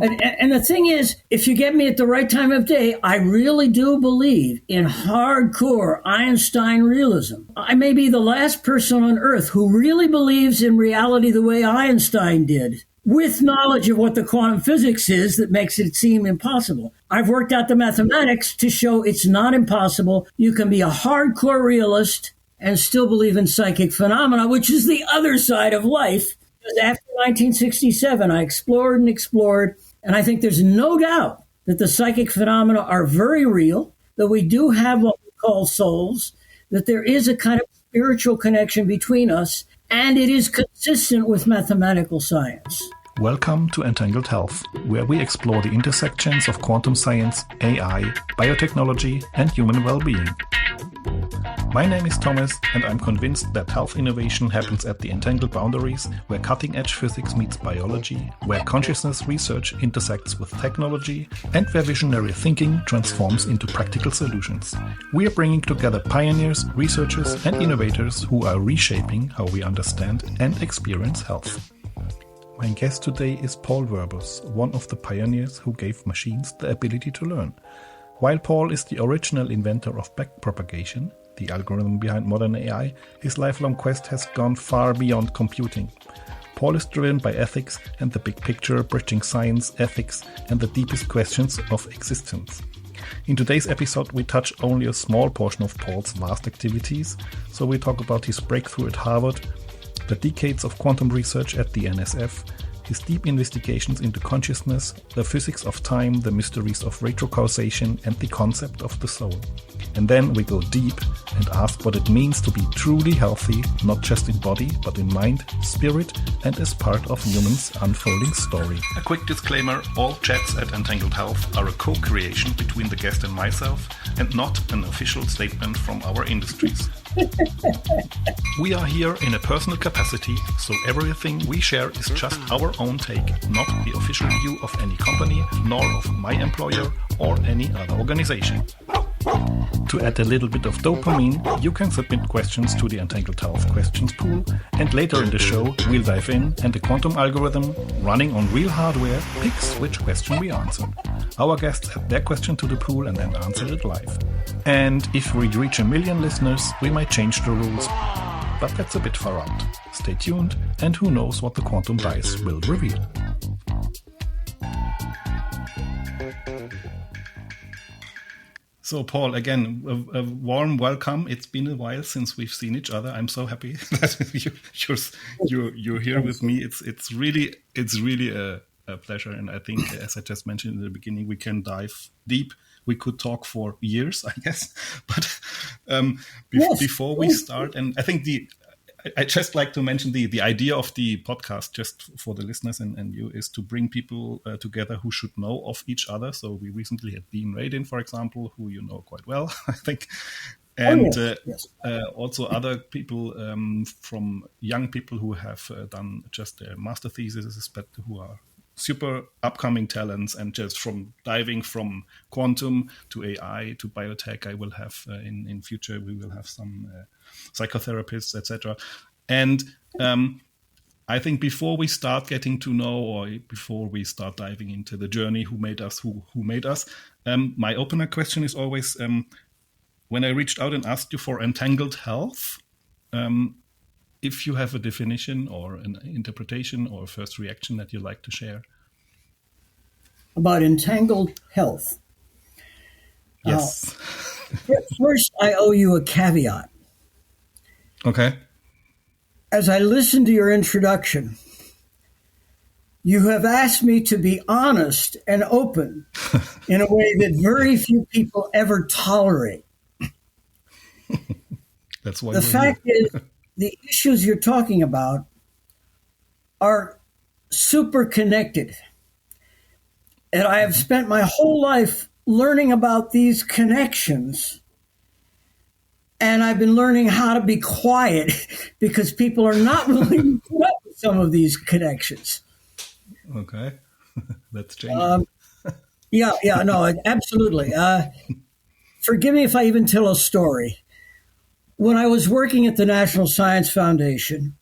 And the thing is, if you get me at the right time of day, I really do believe in hardcore Einstein realism. I may be the last person on earth who really believes in reality the way Einstein did, with knowledge of what the quantum physics is that makes it seem impossible. I've worked out the mathematics to show it's not impossible. You can be a hardcore realist and still believe in psychic phenomena, which is the other side of life. Because after 1967, I explored and explored, and I think there's no doubt that the psychic phenomena are very real, that we do have what we call souls, that there is a kind of spiritual connection between us, and it is consistent with mathematical science. Welcome to Entangled Health, where we explore the intersections of quantum science, AI, biotechnology, and human well-being. My name is Thomas, and I'm convinced that health innovation happens at the entangled boundaries, where cutting-edge physics meets biology, where consciousness research intersects with technology, and where visionary thinking transforms into practical solutions. We are bringing together pioneers, researchers, and innovators who are reshaping how we understand and experience health. My guest today is Paul Werbos, one of the pioneers who gave machines the ability to learn. While Paul is the original inventor of backpropagation, the algorithm behind modern AI, his lifelong quest has gone far beyond computing. Paul is driven by ethics and the big picture, bridging science, ethics, and the deepest questions of existence. In today's episode, we touch only a small portion of Paul's vast activities, so we talk about his breakthrough at Harvard, the decades of quantum research at the NSF, his deep investigations into consciousness, the physics of time, the mysteries of retrocausality, and the concept of the soul. And then we go deep and ask what it means to be truly healthy, not just in body, but in mind, spirit, and as part of humans' unfolding story. A quick disclaimer, all chats at Entangled Health are a co-creation between the guest and myself, and not an official statement from our industries. We are here in a personal capacity, so everything we share is just our own take, not the official view of any company, nor of my employer or any other organization. To add a little bit of dopamine, you can submit questions to the Entangled Health questions pool, and later in the show we'll dive in and the quantum algorithm, running on real hardware, picks which question we answer. Our guests add their question to the pool and then answer it live. And if we reach 1 million listeners, we might change the rules, but that's a bit far out. Stay tuned, and who knows what the quantum dice will reveal. So, Paul, again, a warm welcome. It's been a while since we've seen each other. I'm so happy that you're here with me. It's really a pleasure, and I think, as I just mentioned in the beginning, we can dive deep. We could talk for years, I guess. But before we start, and I think I just like to mention the idea of the podcast, just for the listeners and you, is to bring people together who should know of each other. So we recently had Dean Radin, for example, who you know quite well, I think. And also other people from young people who have done just their master theses, but who are super upcoming talents, and just from diving from quantum to AI to biotech. I will have in future, we will have some psychotherapists, etc. And I think before we start getting to know, or before we start diving into the journey, who made us, who made us, my opener question is always, when I reached out and asked you for Entangled Health, if you have a definition or an interpretation or a first reaction that you'd like to share. About Entangled Health. Yes. First, I owe you a caveat. Okay. As I listened to your introduction, you have asked me to be honest and open in a way that very few people ever tolerate. That's why the fact is, the issues you're talking about are super connected. And I have spent my whole life learning about these connections. And I've been learning how to be quiet because people are not willing to put up with some of these connections. Okay. That's changing. No, absolutely. Forgive me if I even tell a story. When I was working at the National Science Foundation,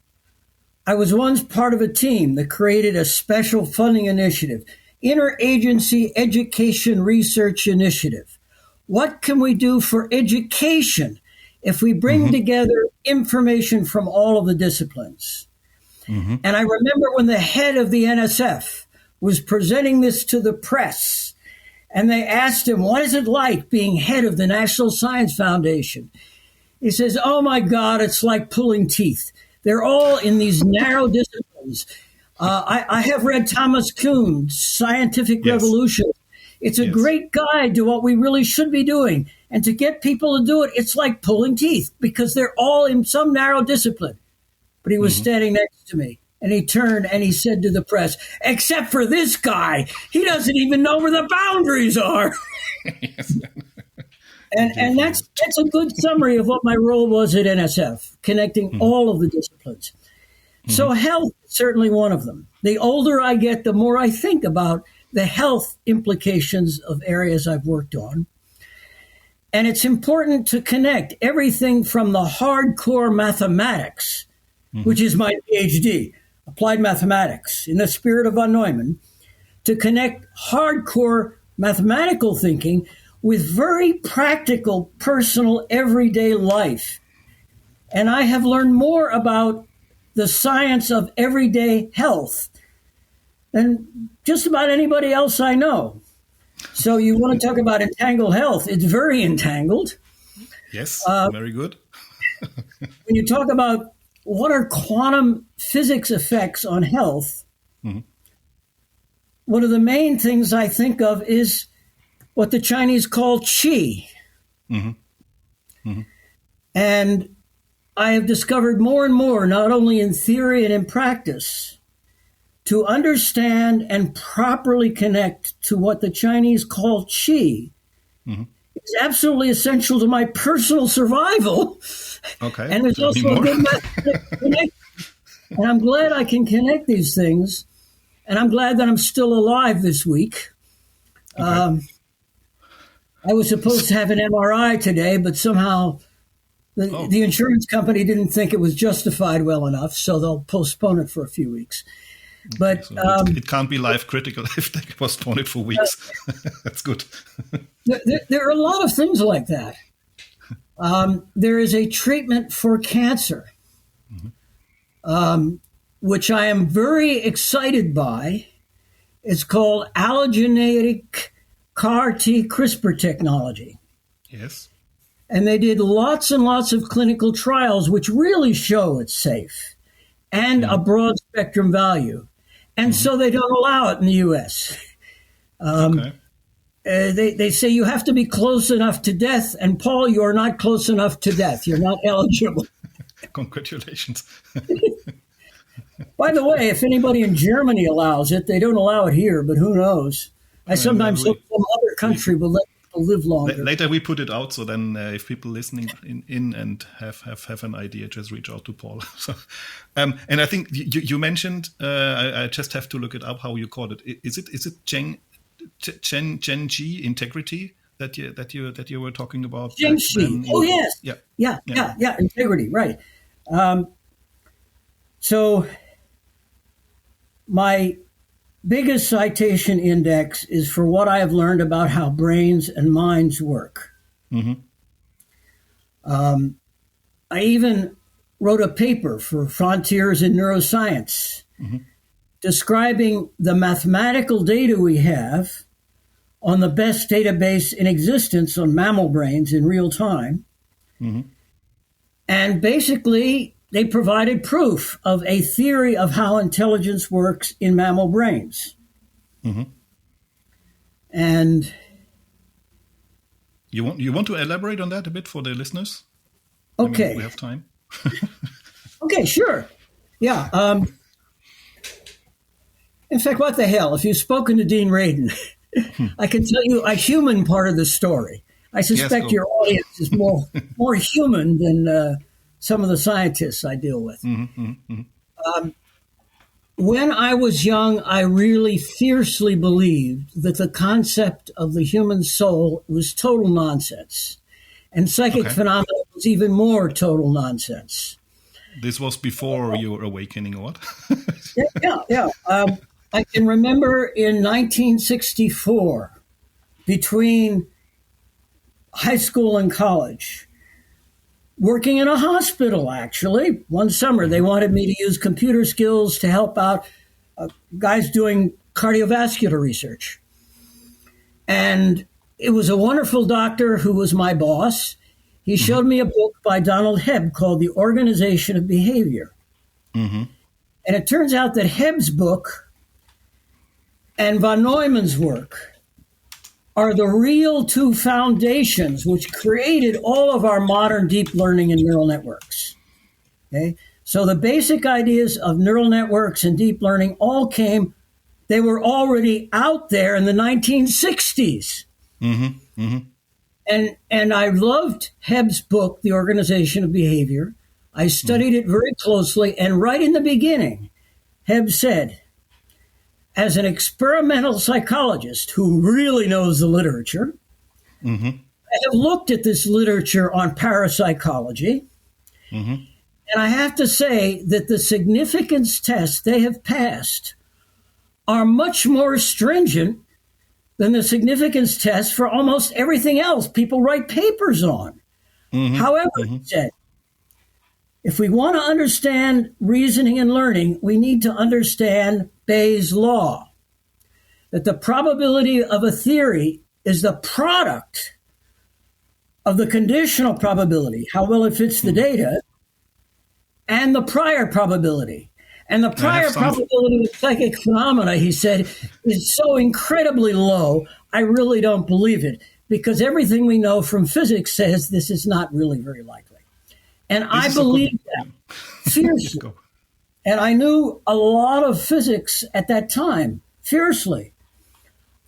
I was once part of a team that created a special funding initiative, Interagency Education Research Initiative. What can we do for education if we bring together information from all of the disciplines? And I remember when the head of the NSF was presenting this to the press, and they asked him, what is it like being head of the National Science Foundation? He says, oh my God, it's like pulling teeth. They're all in these narrow disciplines. I have read Thomas Kuhn's Scientific Revolution. It's a great guide to what we really should be doing. And to get people to do it, it's like pulling teeth because they're all in some narrow discipline. But he was standing next to me, and he turned and he said to the press, except for this guy, he doesn't even know where the boundaries are. And that's a good summary of what my role was at NSF, connecting all of the disciplines. So health is certainly one of them. The older I get, the more I think about the health implications of areas I've worked on. And it's important to connect everything from the hardcore mathematics, which is my PhD, applied mathematics, in the spirit of von Neumann, to connect hardcore mathematical thinking with very practical, personal, everyday life. And I have learned more about the science of everyday health than just about anybody else I know. So you want to talk about entangled health, it's very entangled. Yes, very good. When you talk about what are quantum physics effects on health, one of the main things I think of is what the Chinese call qi. And I have discovered more and more, not only in theory and in practice, to understand and properly connect to what the Chinese call qi is absolutely essential to my personal survival. Okay. And there's also a good method to connect. And I'm glad I can connect these things. And I'm glad that I'm still alive this week. Okay. I was supposed to have an MRI today, but somehow the insurance company didn't think it was justified well enough, so they'll postpone it for a few weeks. But so it can't be life critical if they postpone it for weeks. That's good. There are a lot of things like that. There is a treatment for cancer, which I am very excited by. It's called allogeneic CAR T CRISPR technology. Yes. And they did lots and lots of clinical trials, which really show it's safe and a broad spectrum value. And so they don't allow it in the U.S. They say you have to be close enough to death. And Paul, you're not close enough to death. You're not eligible. Congratulations. By the way, if anybody in Germany allows it, they don't allow it here, but who knows? I sometimes hope some other country will let people live longer. Later we put it out, so then if people listening in and have an idea, just reach out to Paul. So, and I think you mentioned, I just have to look it up how you called it. Is it Gen G integrity that you were talking about? Gen G. Oh yes. Yeah. Integrity, right. So my biggest citation index is for what I have learned about how brains and minds work. I even wrote a paper for Frontiers in Neuroscience describing the mathematical data we have on the best database in existence on mammal brains in real time. And basically, they provided proof of a theory of how intelligence works in mammal brains. And you want to elaborate on that a bit for the listeners? Okay. I mean, we have time. Okay, sure. Yeah. In fact, what the hell? If you've spoken to Dean Radin, I can tell you a human part of the story. I suspect your audience is more human than some of the scientists I deal with. When I was young, I really fiercely believed that the concept of the human soul was total nonsense. And psychic phenomena was even more total nonsense. This was before your awakening, or what? Yeah. I can remember in 1964, between high school and college, working in a hospital, actually. One summer, they wanted me to use computer skills to help out guys doing cardiovascular research. And it was a wonderful doctor who was my boss. He showed me a book by Donald Hebb called The Organization of Behavior. Mm-hmm. And it turns out that Hebb's book and von Neumann's work are the real two foundations which created all of our modern deep learning and neural networks. Okay? So the basic ideas of neural networks and deep learning all came, they were already out there in the 1960s. Mm-hmm. Mm-hmm. And I loved Hebb's book, The Organization of Behavior. I studied it very closely, and right in the beginning, Hebb said, as an experimental psychologist who really knows the literature, I have looked at this literature on parapsychology, and I have to say that the significance tests they have passed are much more stringent than the significance tests for almost everything else people write papers on. However, he said, if we want to understand reasoning and learning, we need to understand Bayes' law, that the probability of a theory is the product of the conditional probability, how well it fits the data, and the prior probability. And the prior probability of psychic phenomena, he said, is so incredibly low, I really don't believe it, because everything we know from physics says this is not really very likely. And I believed that fiercely. And I knew a lot of physics at that time, fiercely,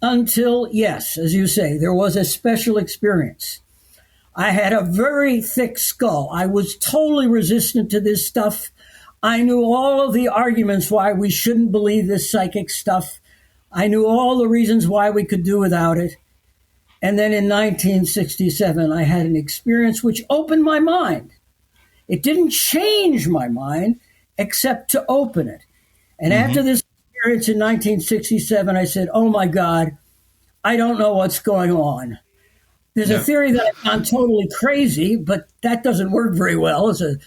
until, yes, as you say, there was a special experience. I had a very thick skull. I was totally resistant to this stuff. I knew all of the arguments why we shouldn't believe this psychic stuff. I knew all the reasons why we could do without it. And then in 1967, I had an experience which opened my mind. It didn't change my mind, except to open it. And after this experience in 1967, I said, oh my God, I don't know what's going on. There's a theory that I've gone totally crazy, but that doesn't work very well as a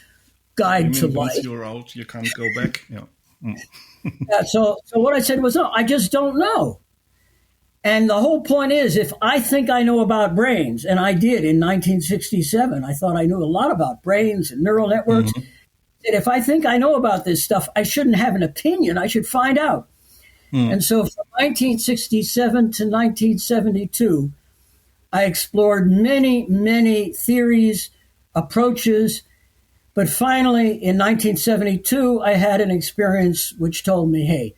guide to life. Once you're out, you can't go back. So what I said was, no, I just don't know. And the whole point is, if I think I know about brains, and I did in 1967, I thought I knew a lot about brains and neural networks. And if I think I know about this stuff, I shouldn't have an opinion. I should find out. And so from 1967 to 1972, I explored many, many theories, approaches. But finally, in 1972, I had an experience which told me, hey,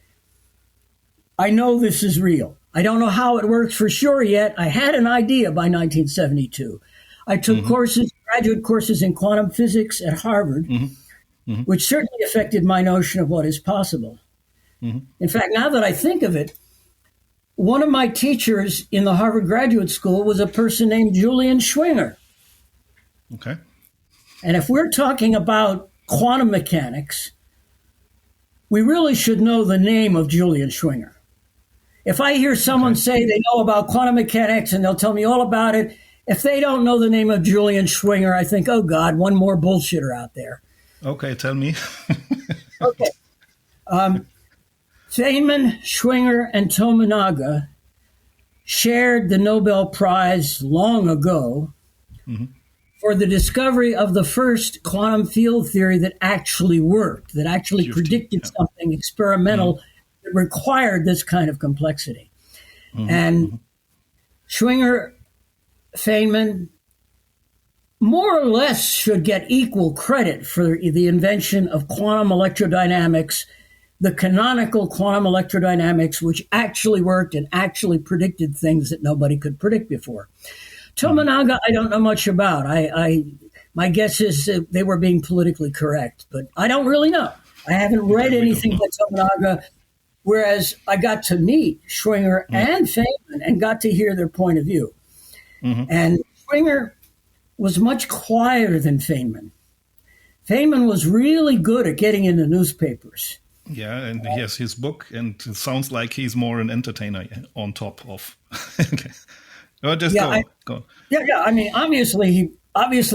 I know this is real. I don't know how it works for sure yet. I had an idea by 1972. I took graduate courses in quantum physics at Harvard, which certainly affected my notion of what is possible. In fact, now that I think of it, one of my teachers in the Harvard Graduate School was a person named Julian Schwinger. Okay. And if we're talking about quantum mechanics, we really should know the name of Julian Schwinger. If I hear someone say they know about quantum mechanics and they'll tell me all about it, if they don't know the name of Julian Schwinger, I think, oh God, one more bullshitter out there. Okay, tell me. Okay. Feynman, Schwinger, and Tominaga shared the Nobel Prize long ago for the discovery of the first quantum field theory that actually worked, that actually predicted something experimental that required this kind of complexity. And Schwinger, Feynman, more or less should get equal credit for the invention of quantum electrodynamics, the canonical quantum electrodynamics, which actually worked and actually predicted things that nobody could predict before. Tominaga, I don't know much about. My guess is that they were being politically correct, but I don't really know. I haven't read anything by Tominaga, whereas I got to meet Schwinger and Feynman and got to hear their point of view. And Schwinger was much quieter than Feynman. Feynman was really good at getting into newspapers. Yeah, and he has his book, and it sounds like he's more an entertainer on top of. Okay. Oh, just go. Yeah. I mean, obviously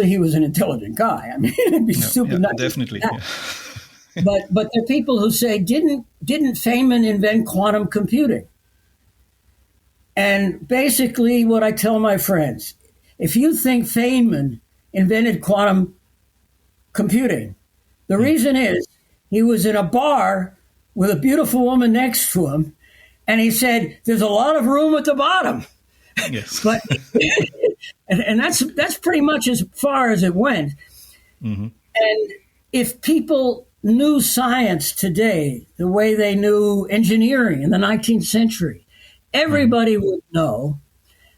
he was an intelligent guy. I mean, it'd be stupid not to. Definitely. Yeah. But there are people who say, didn't Feynman invent quantum computing? And basically, what I tell my friends, if you think Feynman invented quantum computing, the reason is he was in a bar with a beautiful woman next to him, and he said, "There's a lot of room at the bottom." Yes. But and that's pretty much as far as it went. Mm-hmm. And if people knew science today the way they knew engineering in the 19th century, everybody would know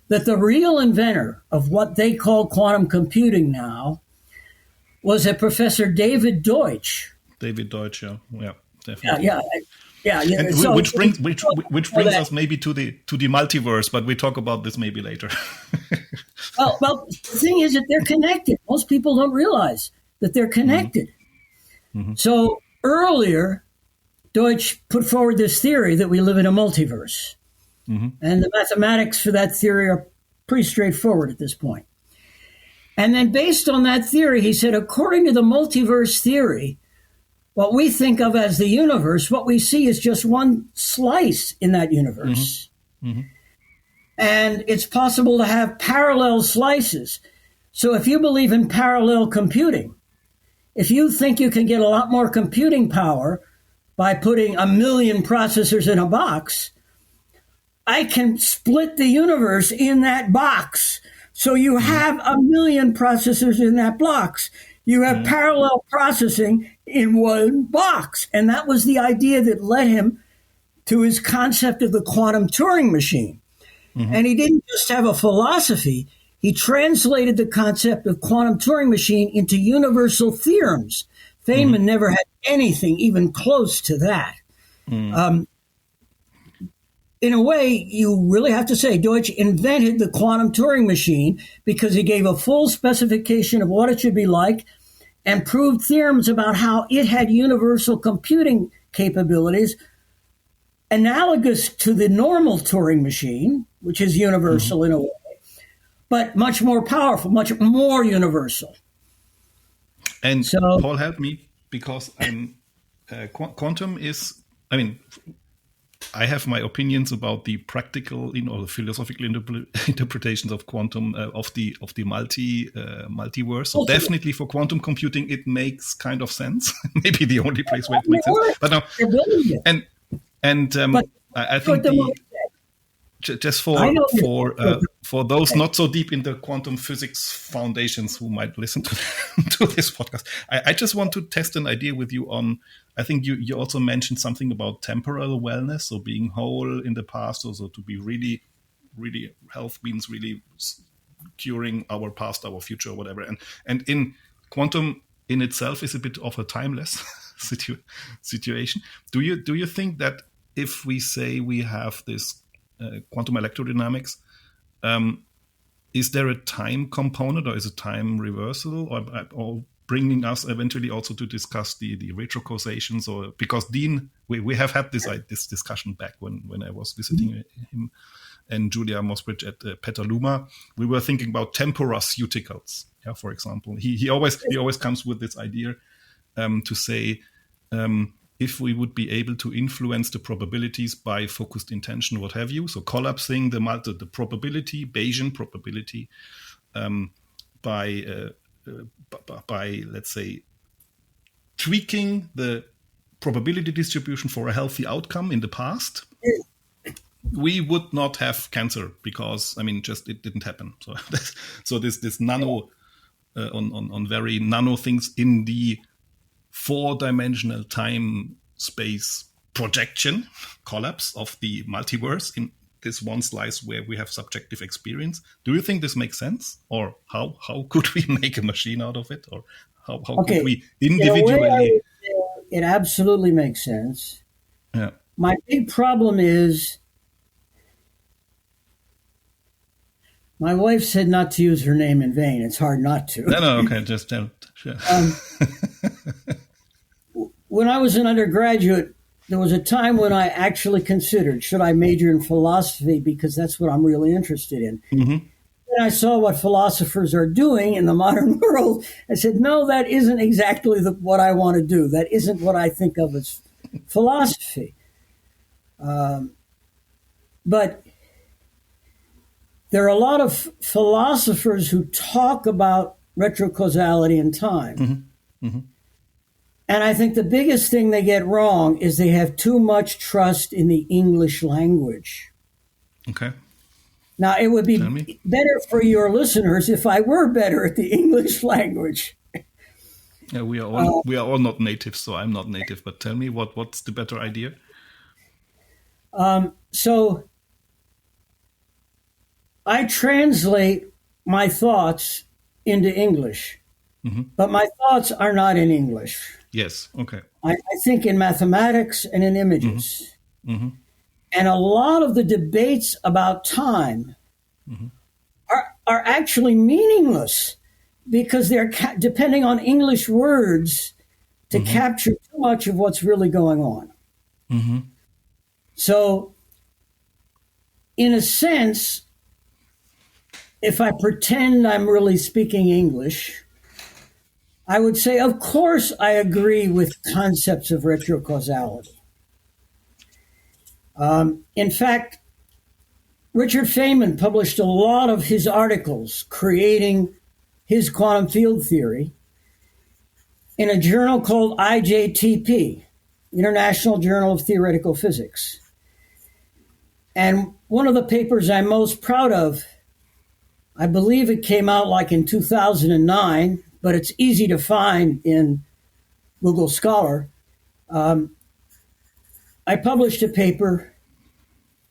that the real inventor of what they call quantum computing now was a Professor David Deutsch. David Deutsch, yeah, definitely. Yeah. And So, which brings us maybe to the multiverse, but we talk about this maybe later. well, the thing is that they're connected. Most people don't realize that they're connected. Mm-hmm. So earlier, Deutsch put forward this theory that we live in a multiverse. Mm-hmm. And the mathematics for that theory are pretty straightforward at this point. And then based on that theory, he said, according to the multiverse theory, what we think of as the universe, what we see is just one slice in that universe. Mm-hmm. Mm-hmm. And it's possible to have parallel slices. So if you believe in parallel computing, if you think you can get a lot more computing power by putting 1 million processors in a box, I can split the universe in that box. So you have 1 million processors in that box. You have parallel processing in one box. And that was the idea that led him to his concept of the quantum Turing machine. Mm-hmm. And he didn't just have a philosophy. He translated the concept of quantum Turing machine into universal theorems. Feynman never had anything even close to that. In a way, you really have to say Deutsch invented the quantum Turing machine because he gave a full specification of what it should be like and proved theorems about how it had universal computing capabilities analogous to the normal Turing machine, which is universal in a way, but much more powerful, much more universal. And so, Paul, help me, because quantum is, I have my opinions about the practical, or the philosophical interpretations of quantum, of the multiverse. So definitely for quantum computing, it makes kind of sense. Maybe the only place where it makes sense. But now, I think just for those not so deep in the quantum physics foundations who might listen to this podcast, I just want to test an idea with you on. I think you also mentioned something about temporal wellness, so being whole in the past, also to be really, really health means really curing our past, our future, or whatever. And in quantum in itself is a bit of a timeless situation. Do you think that if we say we have this quantum electrodynamics, is there a time component, or is it time reversal, or bringing us eventually also to discuss the retrocausations? Or because Dean, we have had this discussion back when I was visiting him and Julia Mosbridge at Petaluma. We were thinking about temporaceuticals. Yeah, for example, he always comes with this idea to say, if we would be able to influence the probabilities by focused intention, what have you, so collapsing the probability, Bayesian probability, by let's say tweaking the probability distribution for a healthy outcome in the past, we would not have cancer because it didn't happen. So this nano on very nano things in the 4-dimensional time space projection collapse of the multiverse in this one slice where we have subjective experience. Do you think this makes sense? Or how could we make a machine out of it? Or how could we individually? It absolutely makes sense. Yeah. My big problem is My wife said not to use her name in vain. It's hard not to. No, okay, just tell. Sure. When I was an undergraduate, there was a time when I actually considered, should I major in philosophy, because that's what I'm really interested in. Mm-hmm. And I saw what philosophers are doing in the modern world. I said, no, that isn't exactly what I want to do. That isn't what I think of as philosophy. But there are a lot of philosophers who talk about retrocausality in time. Mm-hmm. Mm-hmm. And I think the biggest thing they get wrong is they have too much trust in the English language. Okay. Now, it would be better for your listeners if I were better at the English language. Yeah, we are all not native, so I'm not native. But tell me, what's the better idea? So I translate my thoughts into English, but my thoughts are not in English. Yes, okay. I think in mathematics and in images. Mm-hmm. And a lot of the debates about time are actually meaningless because they're depending on English words to capture too much of what's really going on. Mm-hmm. So, in a sense, if I pretend I'm really speaking English, I would say, of course, I agree with concepts of retrocausality. In fact, Richard Feynman published a lot of his articles creating his quantum field theory in a journal called IJTP, International Journal of Theoretical Physics. And one of the papers I'm most proud of, I believe it came out like in 2009, but it's easy to find in Google Scholar. I published a paper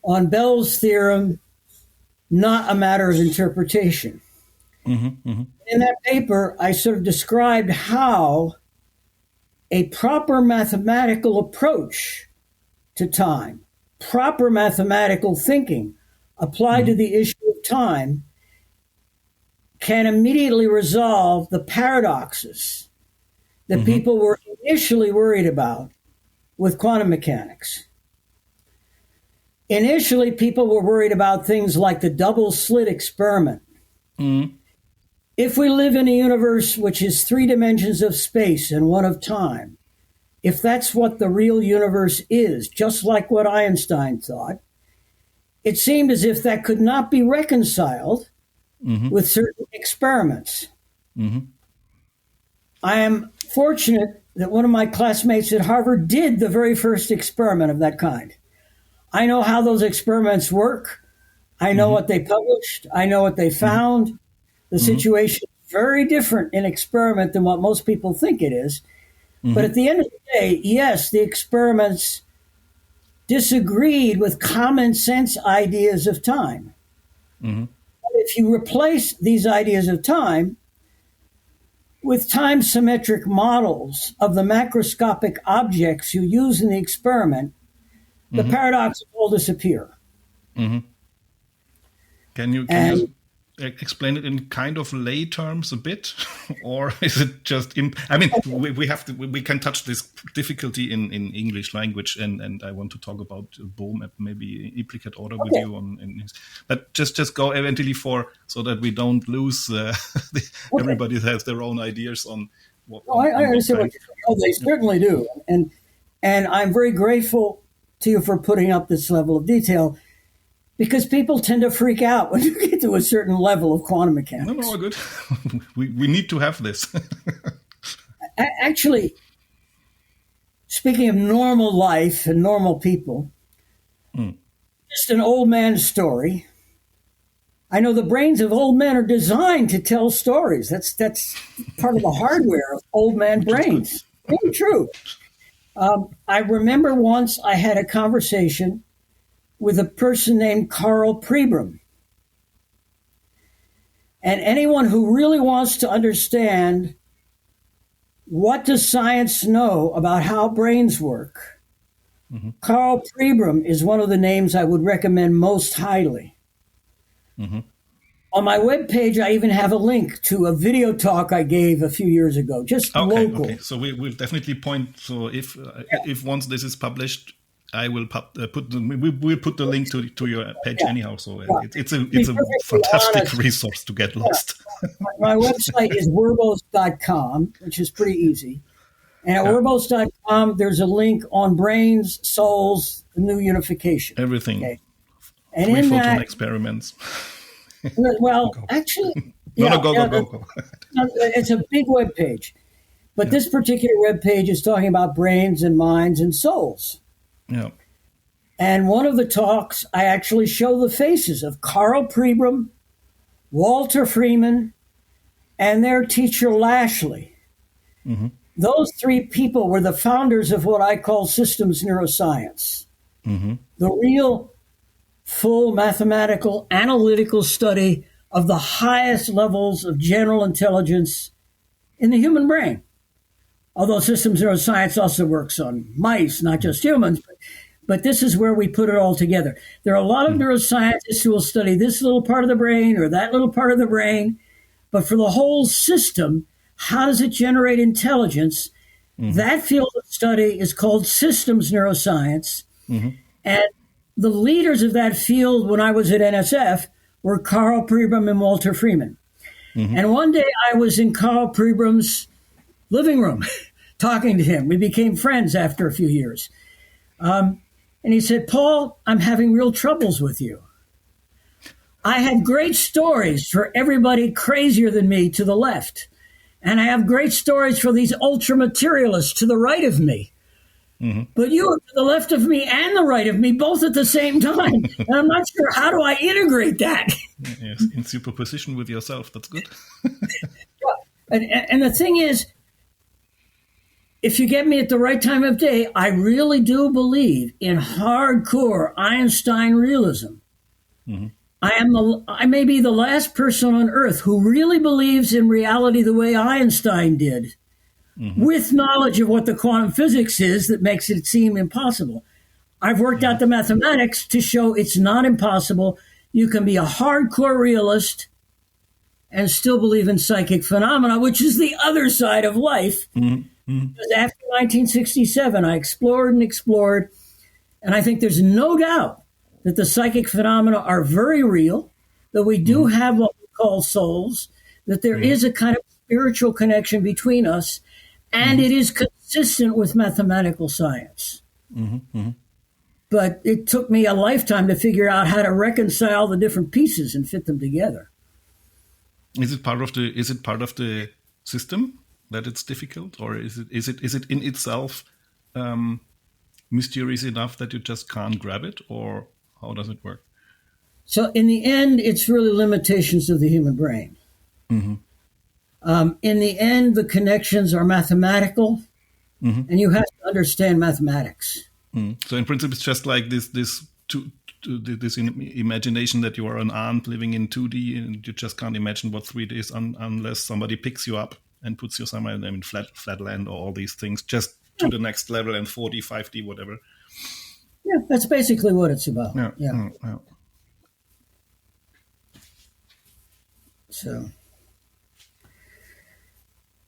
on Bell's theorem, not a matter of interpretation. In that paper, I sort of described how a proper mathematical approach to time, proper mathematical thinking applied to the issue of time can immediately resolve the paradoxes that people were initially worried about with quantum mechanics. Initially, people were worried about things like the double slit experiment. If we live in a universe which is 3 dimensions of space and 1 of time, if that's what the real universe is, just like what Einstein thought, it seemed as if that could not be reconciled with certain experiments. I am fortunate that one of my classmates at Harvard did the very first experiment of that kind. I know how those experiments work. I know what they published. I know what they found. The situation is very different in experiment than what most people think it is. But at the end of the day, yes, the experiments disagreed with common sense ideas of time. But if you replace these ideas of time with time symmetric models of the macroscopic objects you use in the experiment, the paradoxes will disappear. Can you just explain it in kind of lay terms a bit, or is it just? We can touch this difficulty in English language, and I want to talk about Bohm, maybe implicate order with you but just go eventually so that we don't lose. Everybody has their own ideas on. I understand what you're saying. Oh, they certainly do, and I'm very grateful to you for putting up this level of detail, because people tend to freak out when you get to a certain level of quantum mechanics. No, good. we need to have this. Actually, speaking of normal life and normal people, just an old man's story. I know the brains of old men are designed to tell stories. That's part of the hardware of old man brains. Really true. I remember once I had a conversation with a person named Carl Pribram. And anyone who really wants to understand what does science know about how brains work, Carl Pribram is one of the names I would recommend most highly. On my webpage, I even have a link to a video talk I gave a few years ago, just local. Okay. So we'll definitely point. So if once this is published, I will we'll put the link to your page anyhow. So it's a fantastic resource to get lost. My website is Werbos.com, which is pretty easy. And at Werbos.com, there's a link on brains, souls, the new unification. Everything. Okay. And 3 in photon that, experiments. well, actually, go. It's a big web page. But this particular web page is talking about brains and minds and souls. Yeah. And one of the talks, I actually show the faces of Carl Pribram, Walter Freeman, and their teacher Lashley. Mm-hmm. Those 3 people were the founders of what I call systems neuroscience. Mm-hmm. The real, full mathematical, analytical study of the highest levels of general intelligence in the human brain. Although systems neuroscience also works on mice, not just humans, but this is where we put it all together. There are a lot of neuroscientists who will study this little part of the brain or that little part of the brain, but for the whole system, how does it generate intelligence? Mm-hmm. That field of study is called systems neuroscience. Mm-hmm. And the leaders of that field when I was at NSF were Carl Pribram and Walter Freeman. Mm-hmm. And one day I was in Carl Pribram's living room talking to him. We became friends after a few years. And he said, Paul, I'm having real troubles with you. I have great stories for everybody crazier than me to the left. And I have great stories for these ultra-materialists to the right of me. Mm-hmm. But you are to the left of me and the right of me, both at the same time. And I'm not sure, how do I integrate that? Yes, in superposition with yourself. That's good. And the thing is, if you get me at the right time of day, I really do believe in hardcore Einstein realism. Mm-hmm. I may be the last person on earth who really believes in reality the way Einstein did, with knowledge of what the quantum physics is that makes it seem impossible. I've worked out the mathematics to show it's not impossible. You can be a hardcore realist and still believe in psychic phenomena, which is the other side of life. Mm-hmm. Because after 1967, I explored, and I think there's no doubt that the psychic phenomena are very real, that we do have what we call souls, that there is a kind of spiritual connection between us, and it is consistent with mathematical science. But it took me a lifetime to figure out how to reconcile the different pieces and fit them together. Is it part of the system that it's difficult, or is it in itself mysterious enough that you just can't grab it, or how does it work? So in the end, it's really limitations of the human brain. Mm-hmm. In the end, the connections are mathematical, and you have to understand mathematics. So in principle, it's just like this imagination that you are an ant living in 2D, and you just can't imagine what 3D is unless somebody picks you up and puts you somewhere in flat land or all these things, just to the next level and 4D, 5D, whatever. Yeah, that's basically what it's about. Yeah.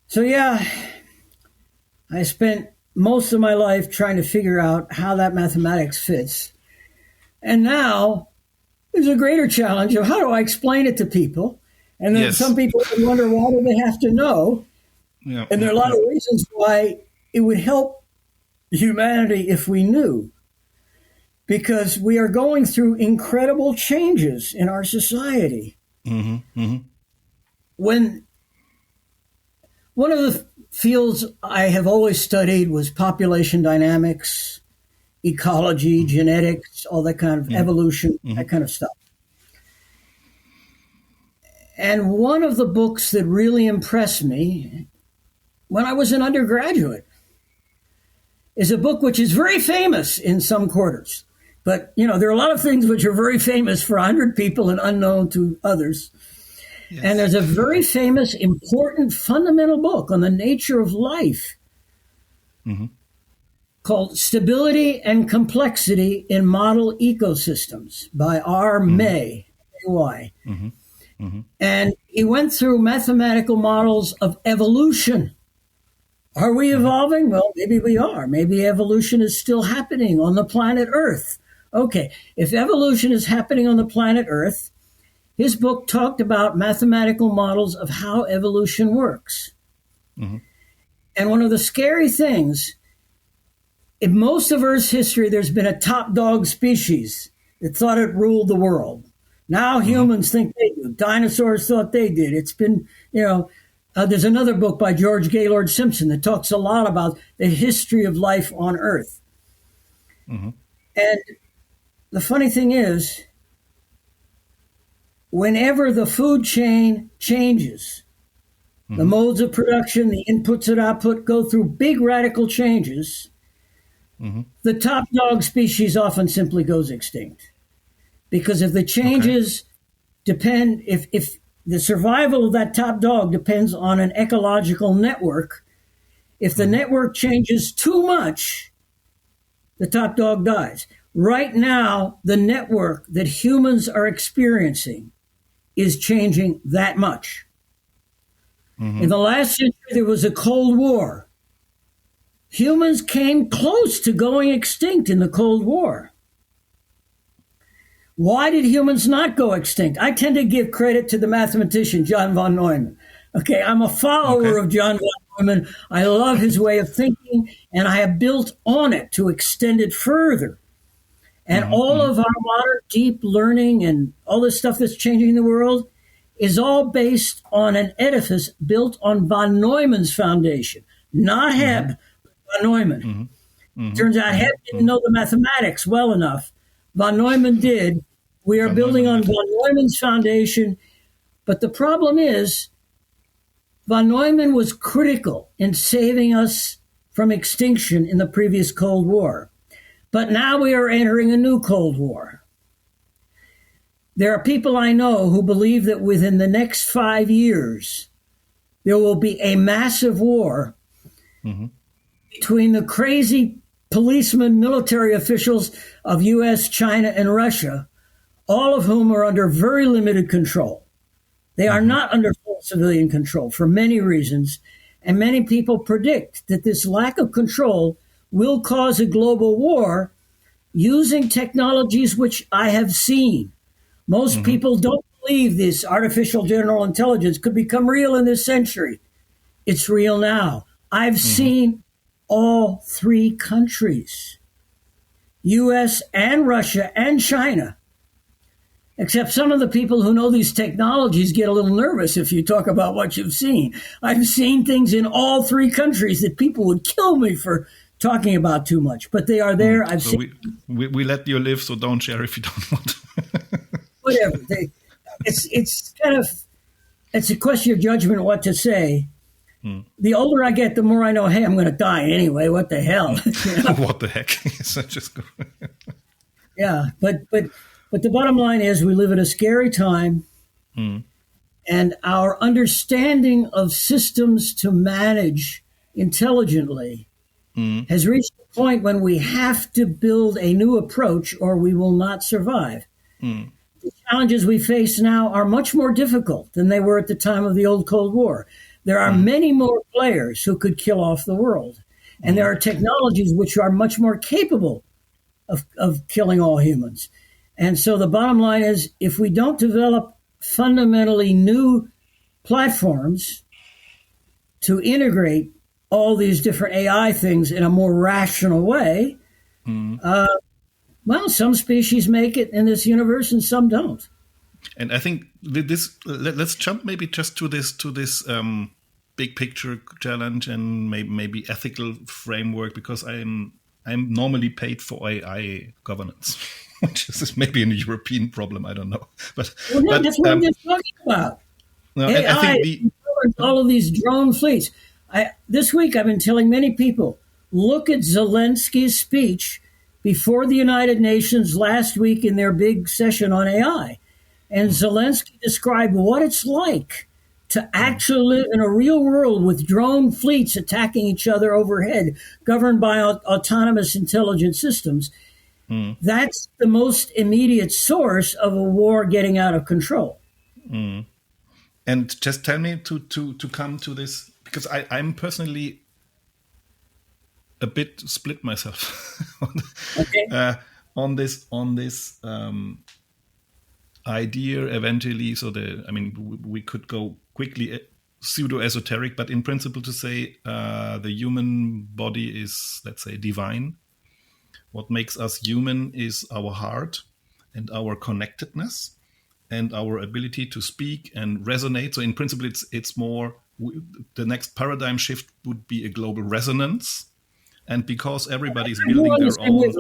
So yeah, I spent most of my life trying to figure out how that mathematics fits. And now there's a greater challenge of how do I explain it to people? And then some people wonder, why do they have to know? Yeah. And there are a lot of reasons why it would help humanity if we knew. Because we are going through incredible changes in our society. When one of the fields I have always studied was population dynamics, ecology, genetics, all that kind of evolution, that kind of stuff. And one of the books that really impressed me when I was an undergraduate is a book which is very famous in some quarters. But, there are a lot of things which are very famous for 100 people and unknown to others. Yes. And there's a very famous, important, fundamental book on the nature of life called Stability and Complexity in Model Ecosystems by R. May, A-Y. And he went through mathematical models of evolution. Are we evolving? Well, maybe we are. Maybe evolution is still happening on the planet Earth. Okay, if evolution is happening on the planet Earth, his book talked about mathematical models of how evolution works. And one of the scary things, in most of Earth's history, there's been a top dog species that thought it ruled the world. Now humans think they do. Dinosaurs thought they did. It's been, there's another book by George Gaylord Simpson that talks a lot about the history of life on Earth. And the funny thing is, whenever the food chain changes, the modes of production, the inputs and output go through big radical changes, the top dog species often simply goes extinct. Because if the changes depend, if the survival of that top dog depends on an ecological network, if the network changes too much, the top dog dies. Right now, the network that humans are experiencing is changing that much. In the last century, there was a Cold War. Humans came close to going extinct in the Cold War. Why did humans not go extinct? I tend to give credit to the mathematician, John von Neumann. Okay, I'm a follower of John von Neumann. I love his way of thinking, and I have built on it to extend it further. And all of our modern deep learning and all this stuff that's changing the world is all based on an edifice built on von Neumann's foundation, not Hebb, von Neumann. Turns out Hebb didn't know the mathematics well enough. Von Neumann did. We are building on von Neumann's foundation. But the problem is, von Neumann was critical in saving us from extinction in the previous Cold War. But now we are entering a new Cold War. There are people I know who believe that within the next 5 years, there will be a massive war between the crazy policemen, military officials of U.S., China, and Russia, all of whom are under very limited control. They are not under full civilian control for many reasons, and many people predict that this lack of control will cause a global war using technologies which I have seen. Most people don't believe this artificial general intelligence could become real in this century. It's real now. I've seen all three countries, U.S. and Russia and China, except some of the people who know these technologies get a little nervous if you talk about what you've seen. I've seen things in all three countries that people would kill me for talking about too much, but they are there. I've seen. We let you live, so don't share if you don't want. Whatever. It's kind of, it's a question of judgment what to say. The older I get, the more I know, hey, I'm going to die anyway. What the hell? You know? What the heck? Just go. Yeah, but the bottom line is we live at a scary time, and our understanding of systems to manage intelligently has reached the point when we have to build a new approach or we will not survive. The challenges we face now are much more difficult than they were at the time of the old Cold War. There are many more players who could kill off the world. And there are technologies which are much more capable of killing all humans. And so the bottom line is, if we don't develop fundamentally new platforms to integrate all these different AI things in a more rational way, well, some species make it in this universe and some don't. And I think this. Let's jump maybe just to this big picture challenge and maybe ethical framework, because I'm normally paid for AI governance, which is maybe a European problem. I don't know, but that's what I'm just talking about. No, AI, I think all of these drone fleets. This week I've been telling many people, look at Zelensky's speech before the United Nations last week in their big session on AI. And Zelensky described what it's like to actually live in a real world with drone fleets attacking each other overhead, governed by autonomous intelligent systems. That's the most immediate source of a war getting out of control. And just tell me to come to this, because I'm personally a bit split myself Okay. on this idea eventually. So we could go quickly pseudo esoteric, but in principle to say the human body is, let's say, divine. What makes us human is our heart and our connectedness and our ability to speak and resonate. So in principle, it's more, the next paradigm shift would be a global resonance. And because everybody's building their own...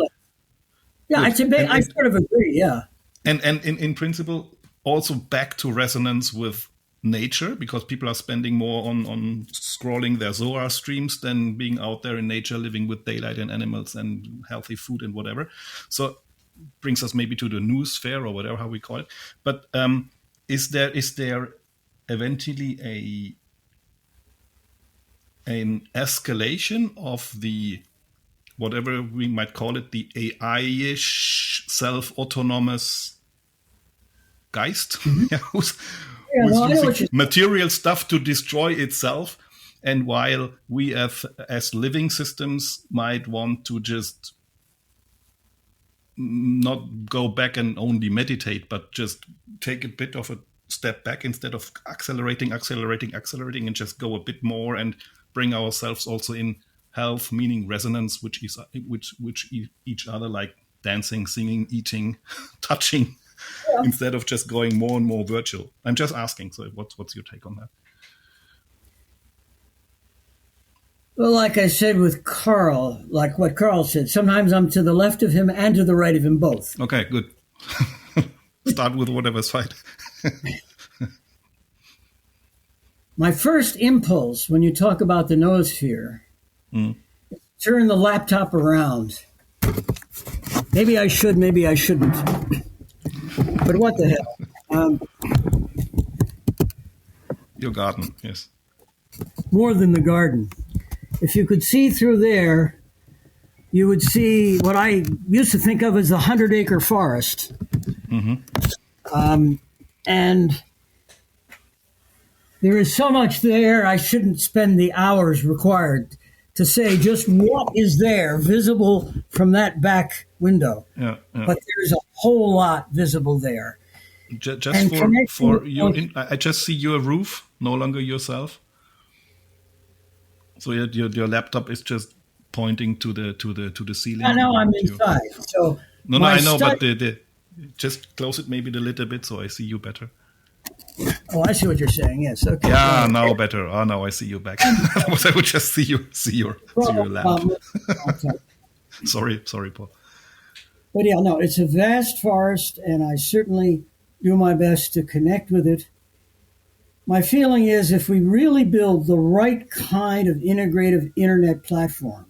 Yeah, I sort of agree, yeah. And in principle, also back to resonance with nature, because people are spending more on scrolling their Zohar streams than being out there in nature, living with daylight and animals and healthy food and whatever. So brings us maybe to the noosphere or whatever, how we call it. But is there eventually an escalation of the, whatever we might call it, the AI-ish self-autonomous Geist, who's using material stuff to destroy itself, and while we as living systems might want to just not go back and only meditate, but just take a bit of a step back instead of accelerating and just go a bit more and bring ourselves also in health, meaning resonance, which each other, like dancing, singing, eating, touching, instead of just going more and more virtual. I'm just asking. So what's your take on that? Well, like I said with Carl, like what Carl said, sometimes I'm to the left of him and to the right of him both. Okay, good. Start with whatever's fine. My first impulse when you talk about the noosphere, turn the laptop around. Maybe I should, maybe I shouldn't. But what the hell? Your garden, yes. More than the garden. If you could see through there, you would see what I used to think of as the 100-acre forest. And there is so much there, I shouldn't spend the hours required to say just what is there visible from that back window. Yeah. But there's a whole lot visible there. Just for you, I just see your roof, no longer yourself. So your laptop is just pointing to the ceiling. I know I'm inside. So no, I know, but just close it maybe a little bit so I see you better. Oh, I see what you're saying. Yes. Okay. Yeah, now better. Oh, now I see you back. Otherwise, I would just see your lamp. Sorry, Paul. But yeah, no, it's a vast forest, and I certainly do my best to connect with it. My feeling is if we really build the right kind of integrative internet platform,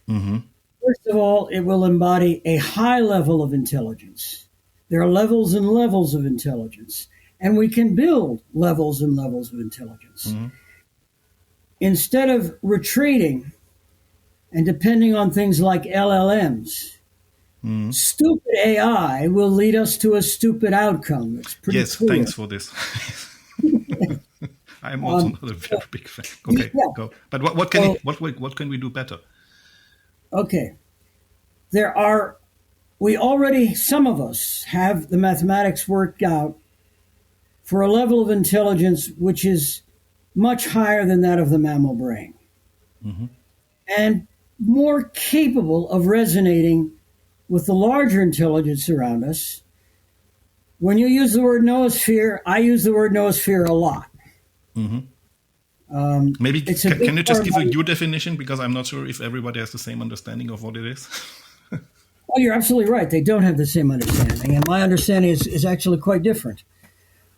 first of all, it will embody a high level of intelligence. There are levels and levels of intelligence, and we can build levels and levels of intelligence. Instead of retreating and depending on things like LLMs, stupid AI will lead us to a stupid outcome. It's pretty clear. Thanks for this. I'm also not a very big fan. Okay, go. But what can we do better? Okay. Some of us have the mathematics worked out for a level of intelligence which is much higher than that of the mammal brain. And more capable of resonating with the larger intelligence around us. When you use the word noosphere, I use the word noosphere a lot. Maybe can you just give your definition, because I'm not sure if everybody has the same understanding of what it is. Oh, you're absolutely right. They don't have the same understanding, and my understanding is actually quite different.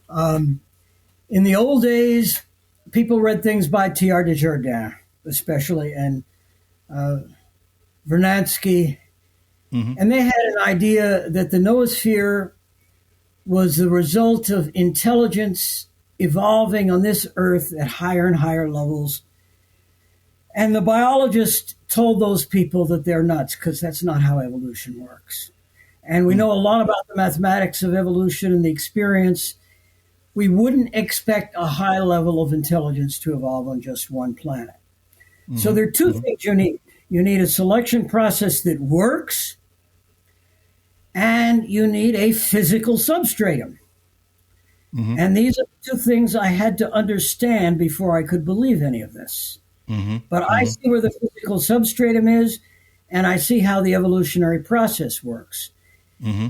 In the old days, people read things by Teilhard de Chardin, especially, and Vernadsky, and they had an idea that the noosphere was the result of intelligence evolving on this earth at higher and higher levels. And the biologists told those people that they're nuts, because that's not how evolution works. And we know a lot about the mathematics of evolution and the experience we wouldn't expect a high level of intelligence to evolve on just one planet. Mm-hmm. So there are two things you need. You need a selection process that works, and you need a physical substratum. Mm-hmm. And these are the two things I had to understand before I could believe any of this. Mm-hmm. But I see where the physical substratum is, and I see how the evolutionary process works. Mm-hmm.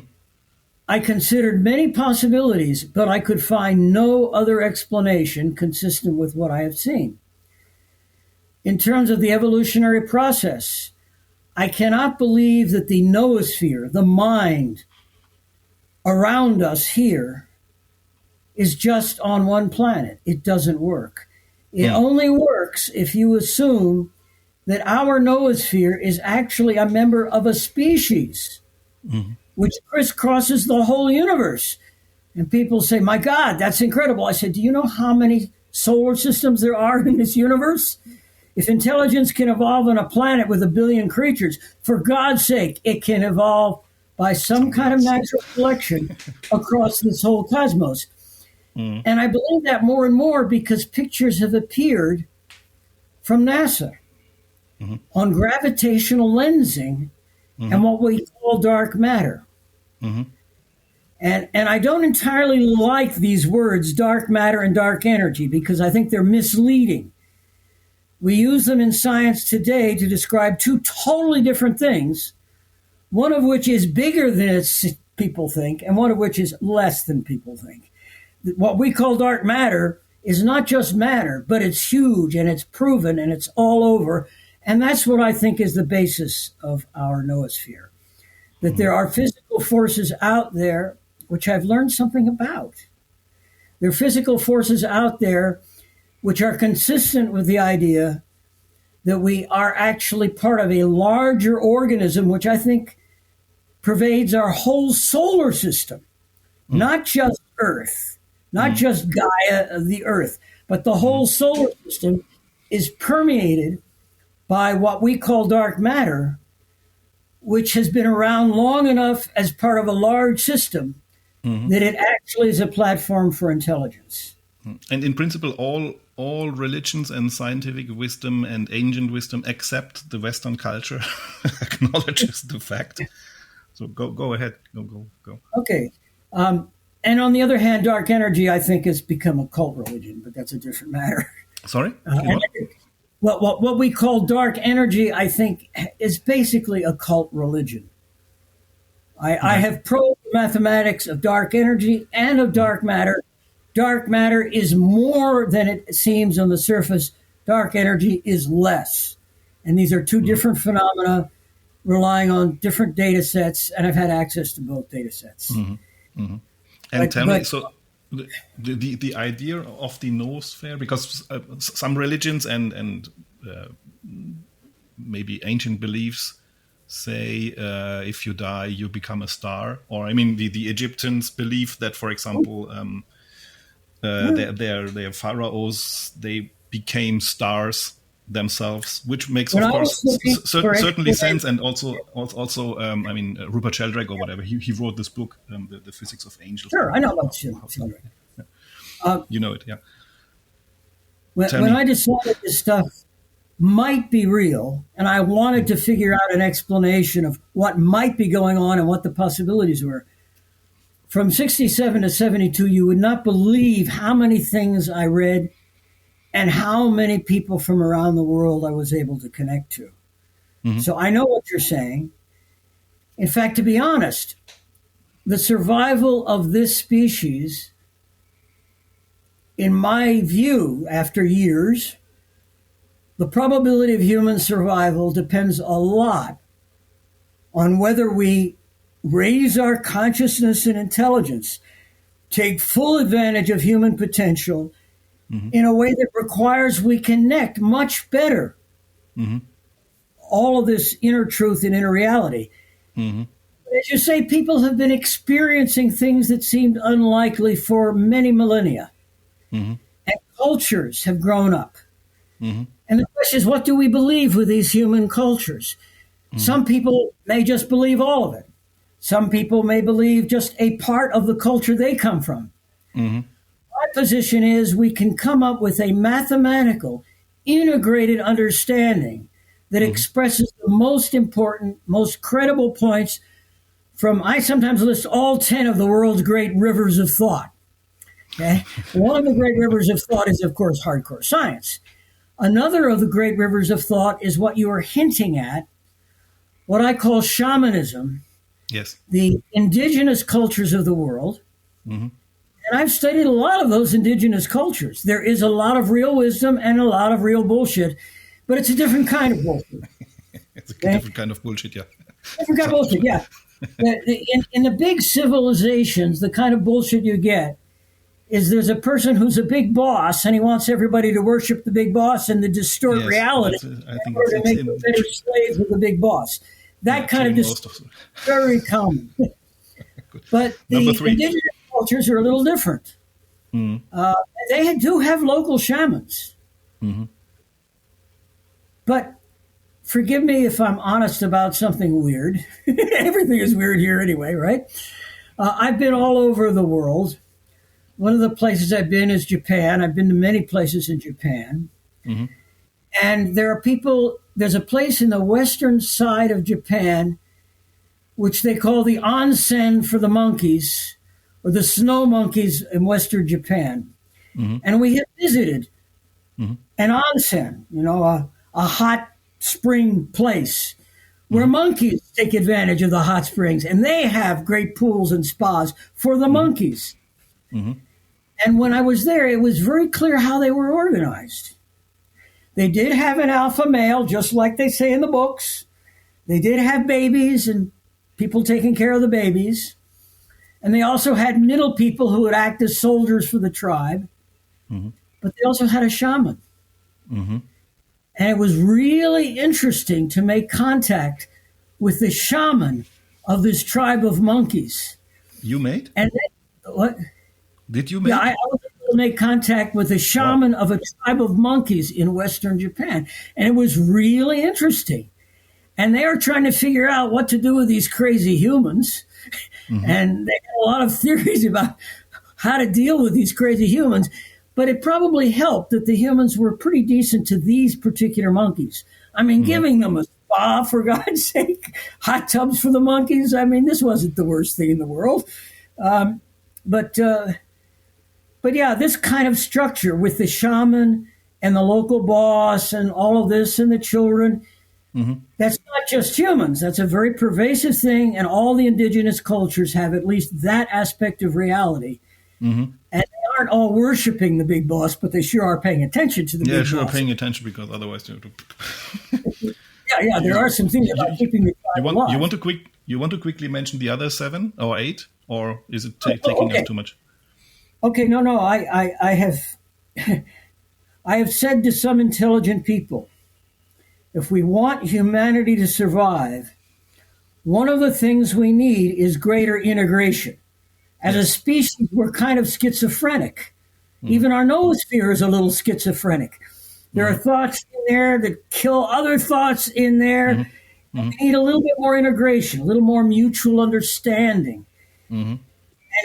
I considered many possibilities, but I could find no other explanation consistent with what I have seen. In terms of the evolutionary process, I cannot believe that the noosphere, the mind around us here, is just on one planet. It doesn't work. It only works if you assume that our noosphere is actually a member of a species, which crisscrosses the whole universe. And people say, my God, that's incredible. I said, do you know how many solar systems there are in this universe? If intelligence can evolve on a planet with 1 billion creatures, for God's sake, it can evolve by some kind of natural selection across this whole cosmos. And I believe that more and more because pictures have appeared from NASA on gravitational lensing and what we call dark matter. And I don't entirely like these words, dark matter and dark energy, because I think they're misleading. We use them in science today to describe two totally different things, one of which is bigger than people think, and one of which is less than people think. What we call dark matter is not just matter, but it's huge and it's proven and it's all over. And that's what I think is the basis of our noosphere, that there are physical forces out there, which I've learned something about. There are physical forces out there which are consistent with the idea that we are actually part of a larger organism, which I think pervades our whole solar system, not just Earth. Not just Gaia, the Earth, but the whole solar system is permeated by what we call dark matter, which has been around long enough as part of a large system that it actually is a platform for intelligence. And in principle, all religions and scientific wisdom and ancient wisdom, except the Western culture, acknowledges the fact. So go ahead. Go. Okay. And on the other hand, dark energy, I think, has become a cult religion, but that's a different matter. Sorry? What we call dark energy, I think, is basically a cult religion. I have probed the mathematics of dark energy and of dark matter. Dark matter is more than it seems on the surface. Dark energy is less. And these are two different phenomena relying on different data sets, and I've had access to both data sets. And tell me, so the idea of the noosphere, because some religions and maybe ancient beliefs say if you die, you become a star. Or, I mean, the Egyptians believe that, for example, their pharaohs, they became stars themselves, which makes, of course, certainly sense. And also, I mean, Rupert Sheldrake or whatever, he wrote this book, the Physics of Angels. Sure, I know about Sheldrake. You know it, yeah. When I decided this stuff might be real, and I wanted to figure out an explanation of what might be going on and what the possibilities were, from 67 to 72, you would not believe how many things I read and how many people from around the world I was able to connect to. So I know what you're saying. In fact, to be honest, the survival of this species, in my view, after years, the probability of human survival depends a lot on whether we raise our consciousness and intelligence, take full advantage of human potential in a way that requires we connect much better all of this inner truth and inner reality. As you say, people have been experiencing things that seemed unlikely for many millennia. And cultures have grown up. And the question is, what do we believe with these human cultures? Some people may just believe all of it. Some people may believe just a part of the culture they come from. my position is we can come up with a mathematical, integrated understanding that expresses the most important, most credible points from, I sometimes list all 10 of the world's great rivers of thought. Okay? One of the great rivers of thought is, of course, hardcore science. Another of the great rivers of thought is what you are hinting at, what I call shamanism, Yes. the indigenous cultures of the world. And I've studied a lot of those indigenous cultures. There is a lot of real wisdom and a lot of real bullshit, but it's a different kind of bullshit. It's a different kind of bullshit, yeah. Different kind of bullshit, yeah. In the big civilizations, the kind of bullshit you get is there's a person who's a big boss and he wants everybody to worship the big boss and to distort reality I think to make them better slaves of the big boss. That kind of is very common. But the indigenous cultures are a little different. They do have local shamans. But forgive me if I'm honest about something weird. Everything is weird here anyway, right? I've been all over the world. One of the places I've been is Japan. I've been to many places in Japan. And there are people, there's a place in the western side of Japan, which they call the onsen for the monkeys, or the snow monkeys in western Japan. And we have visited an onsen, a hot spring place where monkeys take advantage of the hot springs. And they have great pools and spas for the monkeys. And when I was there, it was very clear how they were organized. They did have an alpha male, just like they say in the books. They did have babies and people taking care of the babies. And they also had middle people who would act as soldiers for the tribe. But they also had a shaman. And it was really interesting to make contact with the shaman of this tribe of monkeys. You made? And then, what? Did you make? Yeah, I was able to make contact with a shaman of a tribe of monkeys in Western Japan. And it was really interesting. And they were trying to figure out what to do with these crazy humans. And they had a lot of theories about how to deal with these crazy humans. But it probably helped that the humans were pretty decent to these particular monkeys. I mean, giving them a spa, for God's sake, hot tubs for the monkeys. I mean, this wasn't the worst thing in the world. But yeah, this kind of structure with the shaman and the local boss and all of this and the children, that's not just humans. That's a very pervasive thing, and all the indigenous cultures have at least that aspect of reality. And they aren't all worshiping the big boss, but they sure are paying attention to the big boss. Yeah, sure are paying attention, because otherwise you yeah, there are some things about keeping the tribe alive. You want to quickly mention the other 7 or 8, or is it taking up too much? Okay, no. I have said to some intelligent people, if we want humanity to survive, one of the things we need is greater integration. As a species, we're kind of schizophrenic. Even our noosphere is a little schizophrenic. There are thoughts in there that kill other thoughts in there. We need a little bit more integration, a little more mutual understanding. And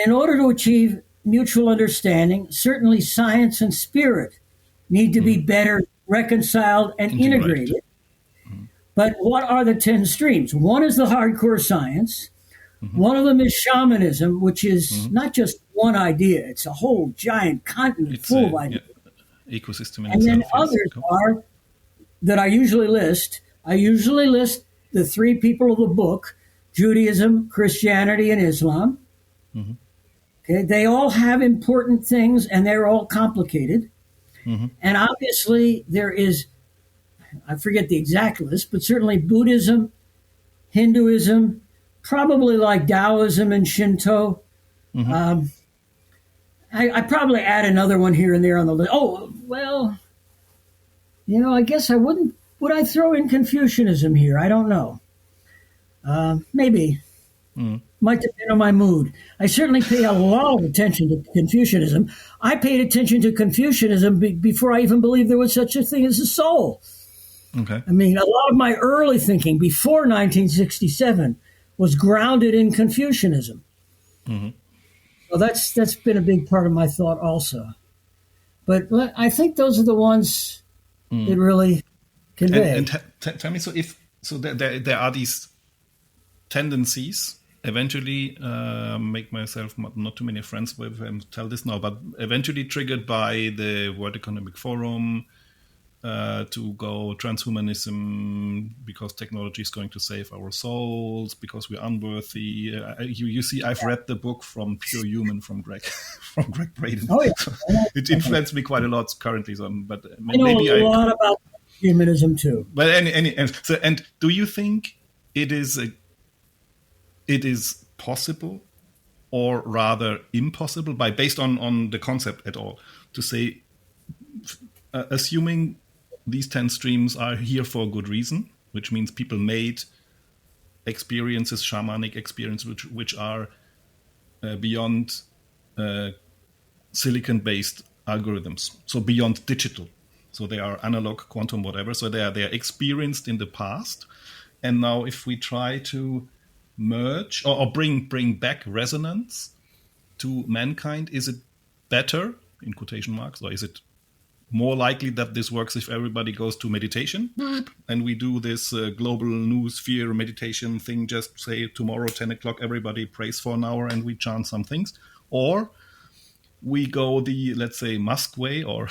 in order to achieve mutual understanding, certainly science and spirit need to be better reconciled and integrated. But what are the 10 streams? One is the hardcore science. One of them is shamanism, which is not just one idea. It's a whole giant continent full of ideas. Ecosystem in and then others are, that I usually list the 3 people of the book, Judaism, Christianity, and Islam. Okay, they all have important things, and they're all complicated. And obviously there is, I forget the exact list, but certainly Buddhism, Hinduism, probably like Taoism and Shinto. I probably add another one here and there on the list. Oh, well, I guess I wouldn't. Would I throw in Confucianism here? I don't know. Maybe. Might depend on my mood. I certainly pay a lot of attention to Confucianism. I paid attention to Confucianism before I even believed there was such a thing as a soul. Okay. I mean, a lot of my early thinking before 1967 was grounded in Confucianism. Well, that's been a big part of my thought also. But I think those are the ones that really convey. And tell me, so there are these tendencies. Eventually, make myself not too many friends with them tell this now, but eventually triggered by the World Economic Forum to go transhumanism because technology is going to save our souls because we're unworthy. You see, I've read the book from Pure Human from Greg Braden. Oh, yeah. So it influenced me quite a lot currently. So, but I know maybe a lot about humanism too. But and do you think it is possible, or rather impossible, based on the concept at all, to say, assuming these 10 streams are here for a good reason, which means people made experiences, shamanic experiences, which are beyond silicon-based algorithms, so beyond digital. So they are analog, quantum, whatever. So they are experienced in the past. And now if we try to merge or bring back resonance to mankind, is it better, in quotation marks, or is it more likely that this works if everybody goes to meditation and we do this global noosphere meditation thing, just say tomorrow 10 o'clock everybody prays for an hour and we chant some things? Or we go the, let's say, Musk way, or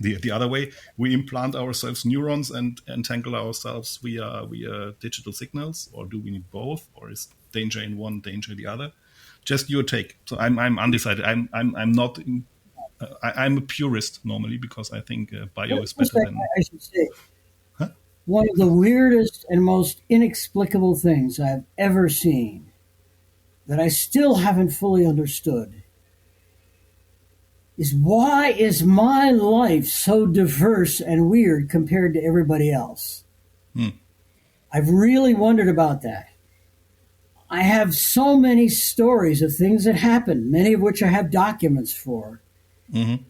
the other way, we implant ourselves neurons and entangle ourselves via digital signals? Or do we need both? Or is danger in one, danger in the other? Just your take. So I'm undecided. I'm not. I'm a purist normally because I think bio is better than. I should say, one of the weirdest and most inexplicable things I've ever seen that I still haven't fully understood is, why is my life so diverse and weird compared to everybody else? I've really wondered about that. I have so many stories of things that happened, many of which I have documents for. Mm-hmm.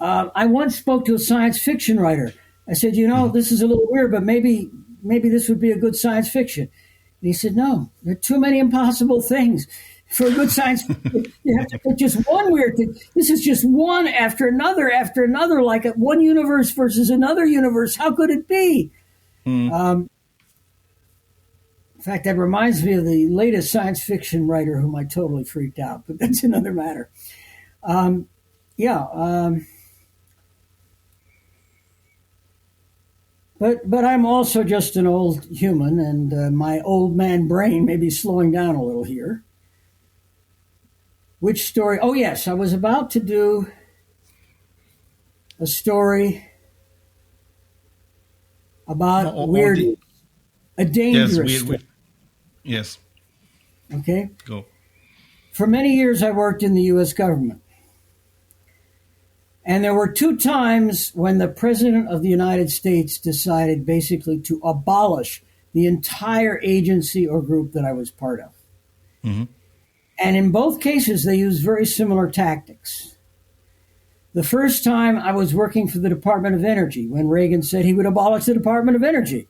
I once spoke to a science fiction writer. I said, this is a little weird, but maybe this would be a good science fiction. And he said, no, there are too many impossible things. For a good science fiction, you have to put just one weird thing. This is just one after another, like one universe versus another universe. How could it be? In fact, that reminds me of the latest science fiction writer whom I totally freaked out, but that's another matter. But I'm also just an old human, and my old man brain may be slowing down a little here. Which story? Oh, yes, I was about to do a story about a dangerous story. Yes. Okay? Go. For many years, I worked in the U.S. government. And there were 2 times when the President of the United States decided basically to abolish the entire agency or group that I was part of. Mm-hmm. And in both cases, they used very similar tactics. The first time I was working for the Department of Energy when Reagan said he would abolish the Department of Energy.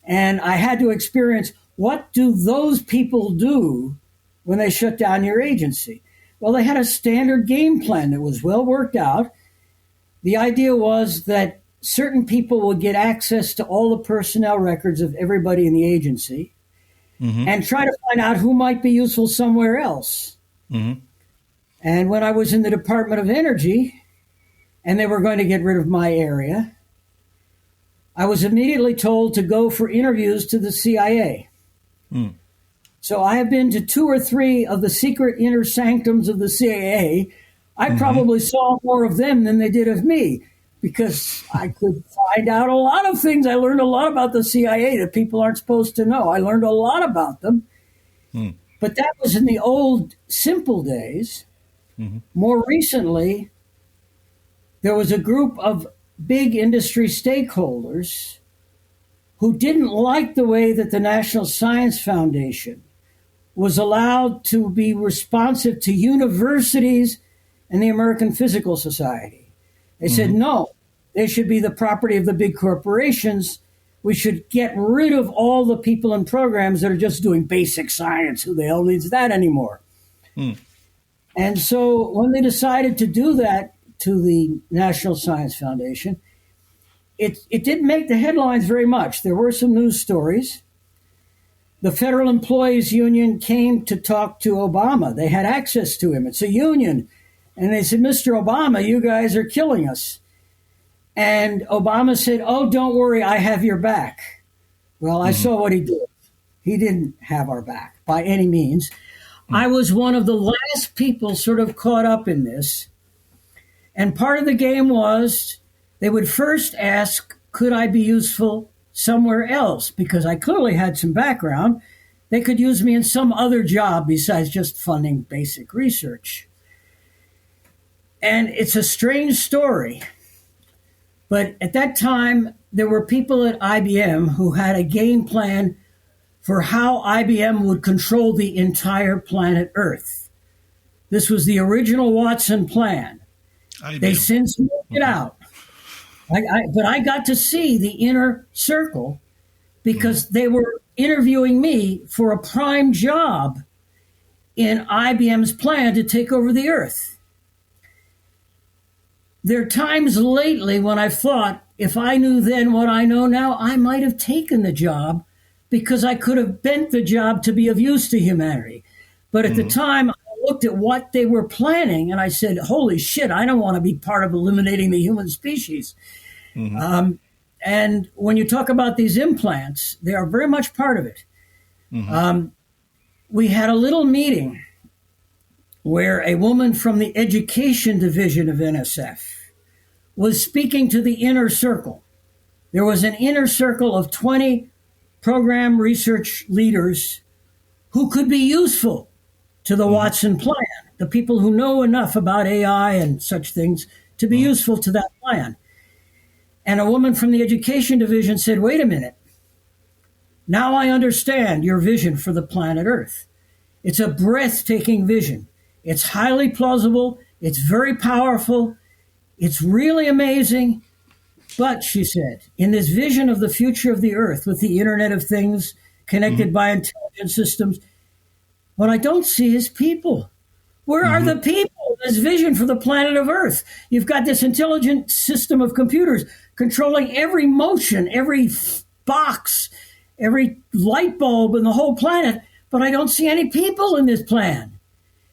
And I had to experience, what do those people do when they shut down your agency? Well, they had a standard game plan that was well worked out. The idea was that certain people would get access to all the personnel records of everybody in the agency. Mm-hmm. And try to find out who might be useful somewhere else. Mm-hmm. And when I was in the Department of Energy and they were going to get rid of my area, I was immediately told to go for interviews to the CIA. So I have been to 2 or 3 of the secret inner sanctums of the CIA. I probably saw more of them than they did of me, because I could find out a lot of things. I learned a lot about the CIA that people aren't supposed to know. I learned a lot about them. But that was in the old, simple days. Mm-hmm. More recently, there was a group of big industry stakeholders who didn't like the way that the National Science Foundation was allowed to be responsive to universities and the American Physical Society. They said, no, they should be the property of the big corporations. We should get rid of all the people in programs that are just doing basic science. Who the hell needs that anymore? And so when they decided to do that to the National Science Foundation, it didn't make the headlines very much. There were some news stories. The Federal Employees Union came to talk to Obama. They had access to him. It's a union. And they said, Mr. Obama, you guys are killing us. And Obama said, oh, don't worry, I have your back. Well, I saw what he did. He didn't have our back by any means. I was one of the last people sort of caught up in this. And part of the game was they would first ask, could I be useful somewhere else? Because I clearly had some background. They could use me in some other job besides just funding basic research. And it's a strange story. But at that time, there were people at IBM who had a game plan for how IBM would control the entire planet Earth. This was the original Watson plan. They since moved it out. But I got to see the inner circle because they were interviewing me for a prime job in IBM's plan to take over the Earth. There are times lately when I thought, if I knew then what I know now, I might have taken the job because I could have bent the job to be of use to humanity. But at the time, I looked at what they were planning and I said, holy shit, I don't want to be part of eliminating the human species. And when you talk about these implants, they are very much part of it. We had a little meeting where a woman from the education division of NSF was speaking to the inner circle. There was an inner circle of 20 program research leaders who could be useful to the Watson plan, the people who know enough about AI and such things to be useful to that plan. And a woman from the education division said, wait a minute. Now I understand your vision for the planet Earth. It's a breathtaking vision. It's highly plausible. It's very powerful. It's really amazing. But, she said, in this vision of the future of the Earth with the Internet of Things connected by intelligent systems, what I don't see is people. Where are the people? This vision for the planet of Earth. You've got this intelligent system of computers controlling every motion, every box, every light bulb in the whole planet, but I don't see any people in this plan.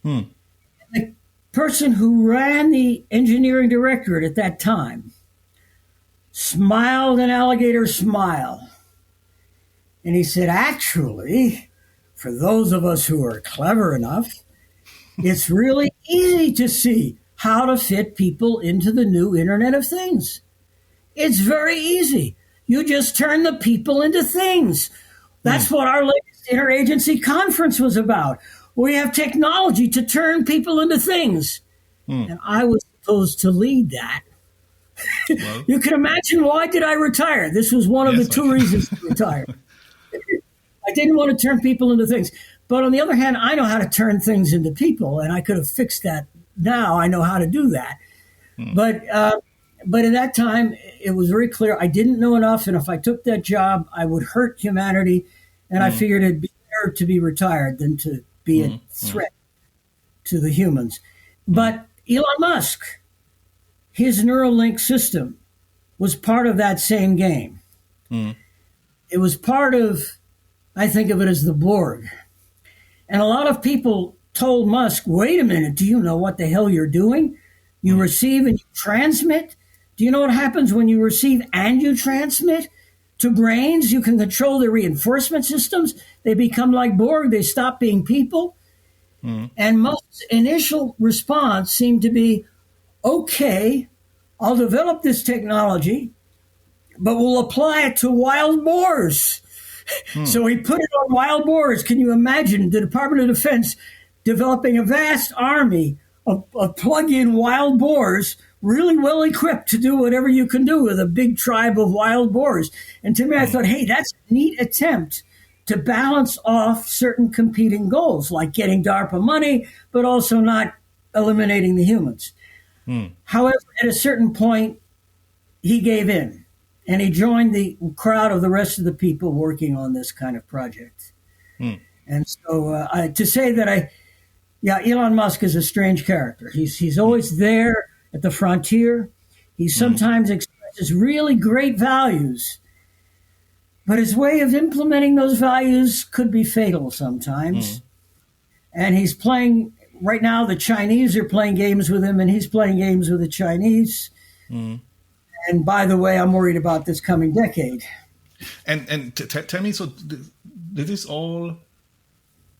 The person who ran the engineering directorate at that time smiled an alligator smile. And he said, actually, for those of us who are clever enough, it's really easy to see how to fit people into the new Internet of Things. It's very easy. You just turn the people into things. That's what our latest interagency conference was about. We have technology to turn people into things. And I was supposed to lead that. Well, you can imagine, why did I retire? This was one of the two reasons to retire. I didn't want to turn people into things. But on the other hand, I know how to turn things into people, and I could have fixed that. Now I know how to do that. But at that time, it was very clear I didn't know enough, and if I took that job, I would hurt humanity, and I figured it'd be better to be retired than to be a threat to the humans. But Elon Musk, his Neuralink system was part of that same game. It was part of, I think of it as the Borg. And a lot of people told Musk, wait a minute, do you know what the hell you're doing? You receive and you transmit. Do you know what happens when you receive and you transmit to brains? You can control their reinforcement systems. They become like Borg. They stop being people. And Musk's initial response seemed to be, okay, I'll develop this technology, but we'll apply it to wild boars. So he put it on wild boars. Can you imagine the Department of Defense developing a vast army of plug-in wild boars, really well equipped to do whatever you can do with a big tribe of wild boars? And to me, I thought, hey, that's a neat attempt to balance off certain competing goals, like getting DARPA money, but also not eliminating the humans. However, at a certain point, he gave in, and he joined the crowd of the rest of the people working on this kind of project. And so to say that Yeah, Elon Musk is a strange character. He's always there at the frontier. He sometimes expresses really great values, but his way of implementing those values could be fatal sometimes. And he's playing, right now the Chinese are playing games with him, and he's playing games with the Chinese. And by the way, I'm worried about this coming decade. And tell me, so this is all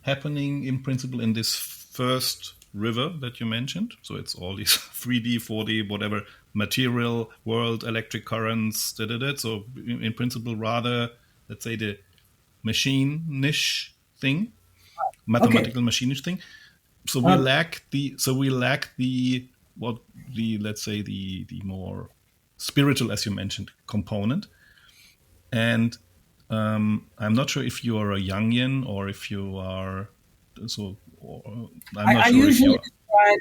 happening in principle in this first river that you mentioned? So it's all these 3D, 4D, whatever, material world, electric currents, So in principle, rather, let's say the machine-ish thing, mathematical machine-ish thing. So we lack the let's say the more spiritual, as you mentioned, component. And I'm not sure if you are a Jungian or if you are I usually describe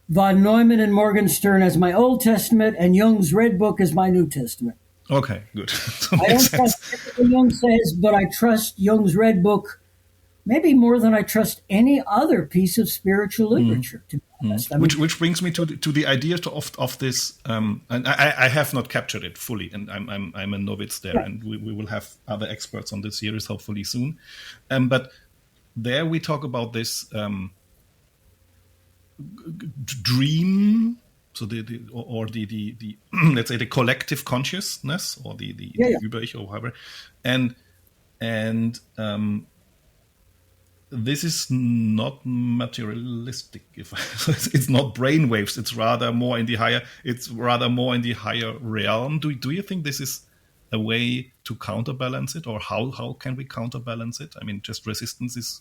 von Neumann and Morgenstern as my Old Testament and Jung's Red Book as my New Testament. Okay, good. I don't trust everything Jung says, but I trust Jung's Red Book maybe more than I trust any other piece of spiritual literature, to be honest. I mean, which brings me to the idea of this, and I have not captured it fully, and I'm a novice there, and we will have other experts on this series hopefully soon. But there we talk about this dream, so the let's say the collective consciousness or the Über-Ich or whatever, and this is not materialistic. It's not brainwaves. It's rather more in the higher. It's rather more in the higher realm. Do you think this is a way to counterbalance it, or how can we counterbalance it? I mean, just resistance is,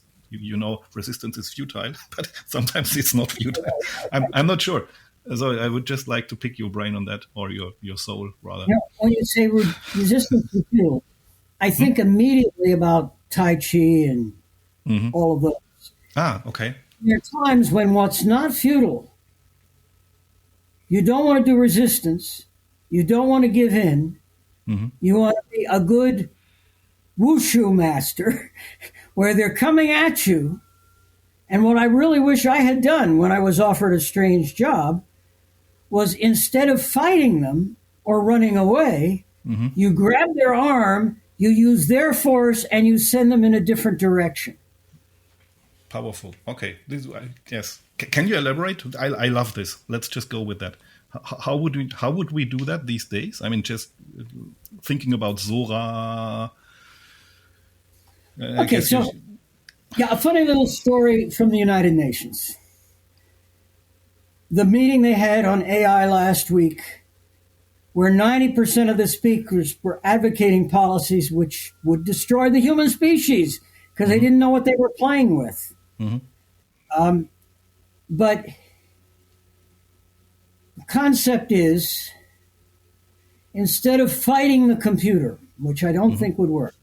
resistance is futile, but sometimes it's not futile. I'm not sure. So I would just like to pick your brain on that, or your soul rather. Yeah, when you say resistance is futile, I think immediately about Tai Chi and all of those. Okay. There are times when what's not futile, you don't want to do resistance, you don't want to give in, you want to be a good wushu master where they're coming at you. And what I really wish I had done when I was offered a strange job was, instead of fighting them or running away, you grab their arm, you use their force, and you send them in a different direction. Powerful. Okay. Yes. Can you elaborate? I love this. Let's just go with that. How would we do that these days? I mean, just thinking about Zora. Okay, so a funny little story from the United Nations. The meeting they had on AI last week, where 90% of the speakers were advocating policies which would destroy the human species because they didn't know what they were playing with. But the concept is, instead of fighting the computer, which I don't think would work,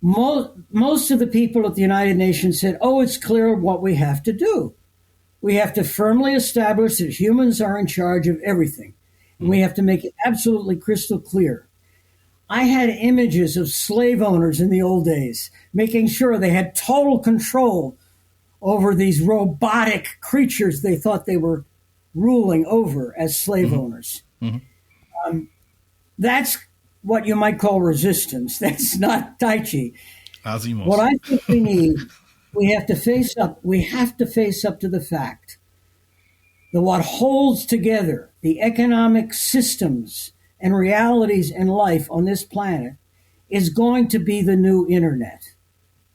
most of the people at the United Nations said, it's clear what we have to do. We have to firmly establish that humans are in charge of everything. And we have to make it absolutely crystal clear. I had images of slave owners in the old days, making sure they had total control over these robotic creatures they thought they were ruling over as slave owners. That's what you might call resistance. That's not Tai Chi. Asimov. What I think we need, we have to face up to the fact that what holds together the economic systems and realities in life on this planet is going to be the new internet.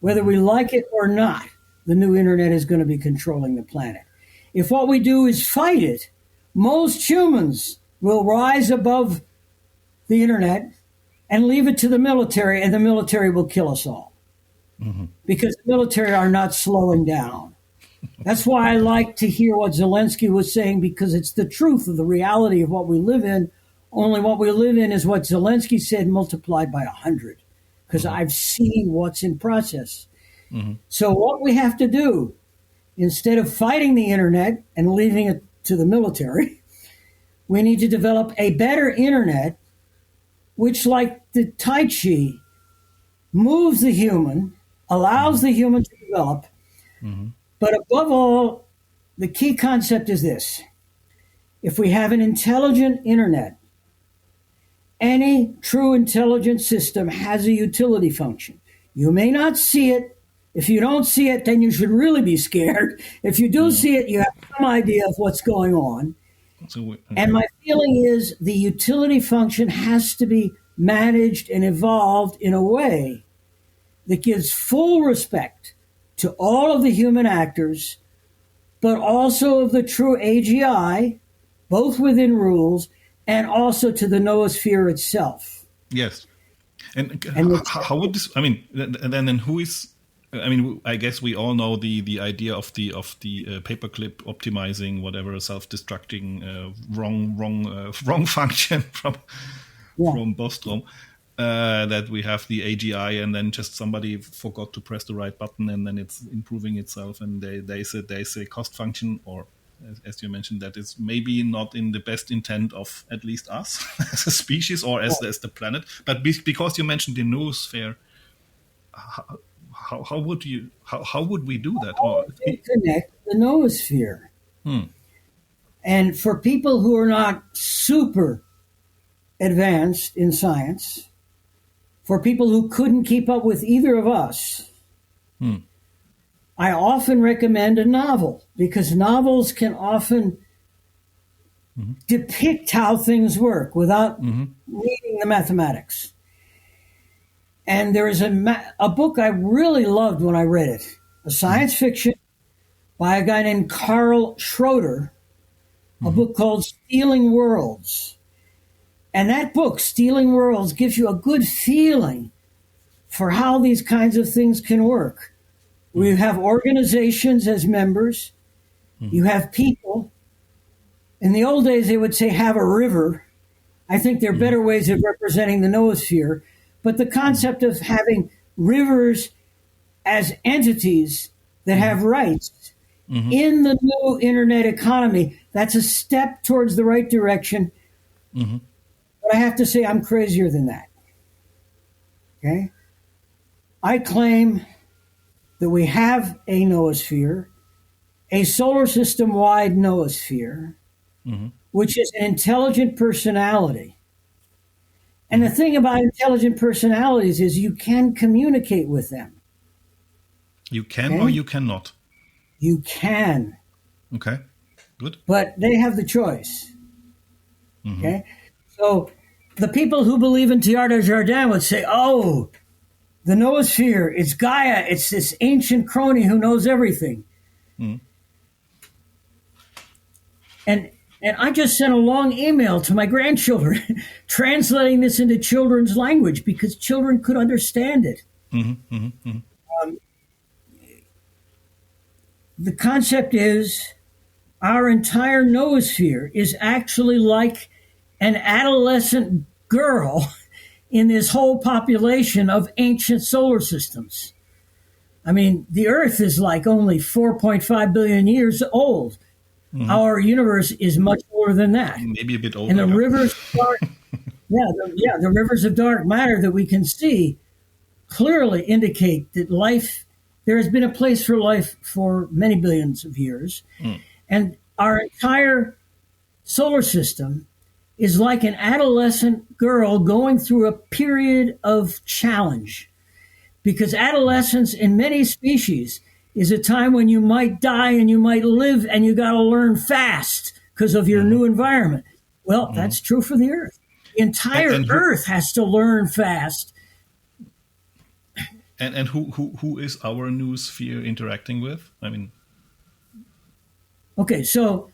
Whether we like it or not, the new internet is going to be controlling the planet. If what we do is fight it, most humans will rise above the internet and leave it to the military, and the military will kill us all. Because the military are not slowing down. That's why I like to hear what Zelensky was saying, because it's the truth of the reality of what we live in. Only what we live in is what Zelensky said multiplied by 100, because I've seen what's in process. So what we have to do, instead of fighting the internet and leaving it to the military, we need to develop a better internet, which, like the Tai Chi, moves the human, allows the human to develop, But above all, the key concept is this. If we have an intelligent internet, any true intelligent system has a utility function. You may not see it. If you don't see it, then you should really be scared. If you do see it, you have some idea of what's going on. And my feeling is the utility function has to be managed and evolved in a way that gives full respect to all of the human actors, but also of the true AGI, both within rules, and also to the noosphere itself. Yes. And how would this, then who is, I guess we all know the idea of the paperclip optimizing whatever self-destructing wrong function from Bostrom. That we have the AGI and then just somebody forgot to press the right button and then it's improving itself, and they say cost function, or as you mentioned, that is maybe not in the best intent of at least us as a species or as the planet. But because you mentioned the noosphere, how would we do that? Or connect the noosphere. And for people who are not super advanced in science, for people who couldn't keep up with either of us, I often recommend a novel, because novels can often depict how things work without reading the mathematics. And there is a book I really loved when I read it, a science fiction by a guy named Carl Schroeder, a book called Stealing Worlds. And that book, Stealing Worlds, gives you a good feeling for how these kinds of things can work. We have organizations as members. You have people. In the old days, they would say have a river. I think there are better ways of representing the noosphere. But the concept of having rivers as entities that have rights in the new internet economy, that's a step towards the right direction. But I have to say I'm crazier than that. Okay? I claim that we have a noosphere, a solar system-wide noosphere, which is an intelligent personality. And the thing about intelligent personalities is you can communicate with them. You can or you cannot? You can. Okay, good. But they have the choice. Okay? So the people who believe in Teilhard de Chardin would say, oh, the noosphere, it's Gaia, it's this ancient crony who knows everything. And I just sent a long email to my grandchildren translating this into children's language because children could understand it. The concept is our entire noosphere is actually like an adolescent girl in this whole population of ancient solar systems. I mean, the Earth is like only 4.5 billion years old. Our universe is much older than that. Maybe a bit older. And the rivers of dark, the rivers of dark matter that we can see clearly indicate that there has been a place for life for many billions of years. And our entire solar system is like an adolescent girl going through a period of challenge. Because adolescence in many species is a time when you might die and you might live and you got to learn fast because of your new environment. Well, that's true for the Earth. The entire Earth has to learn fast. And who is our noosphere interacting with? I mean, okay, so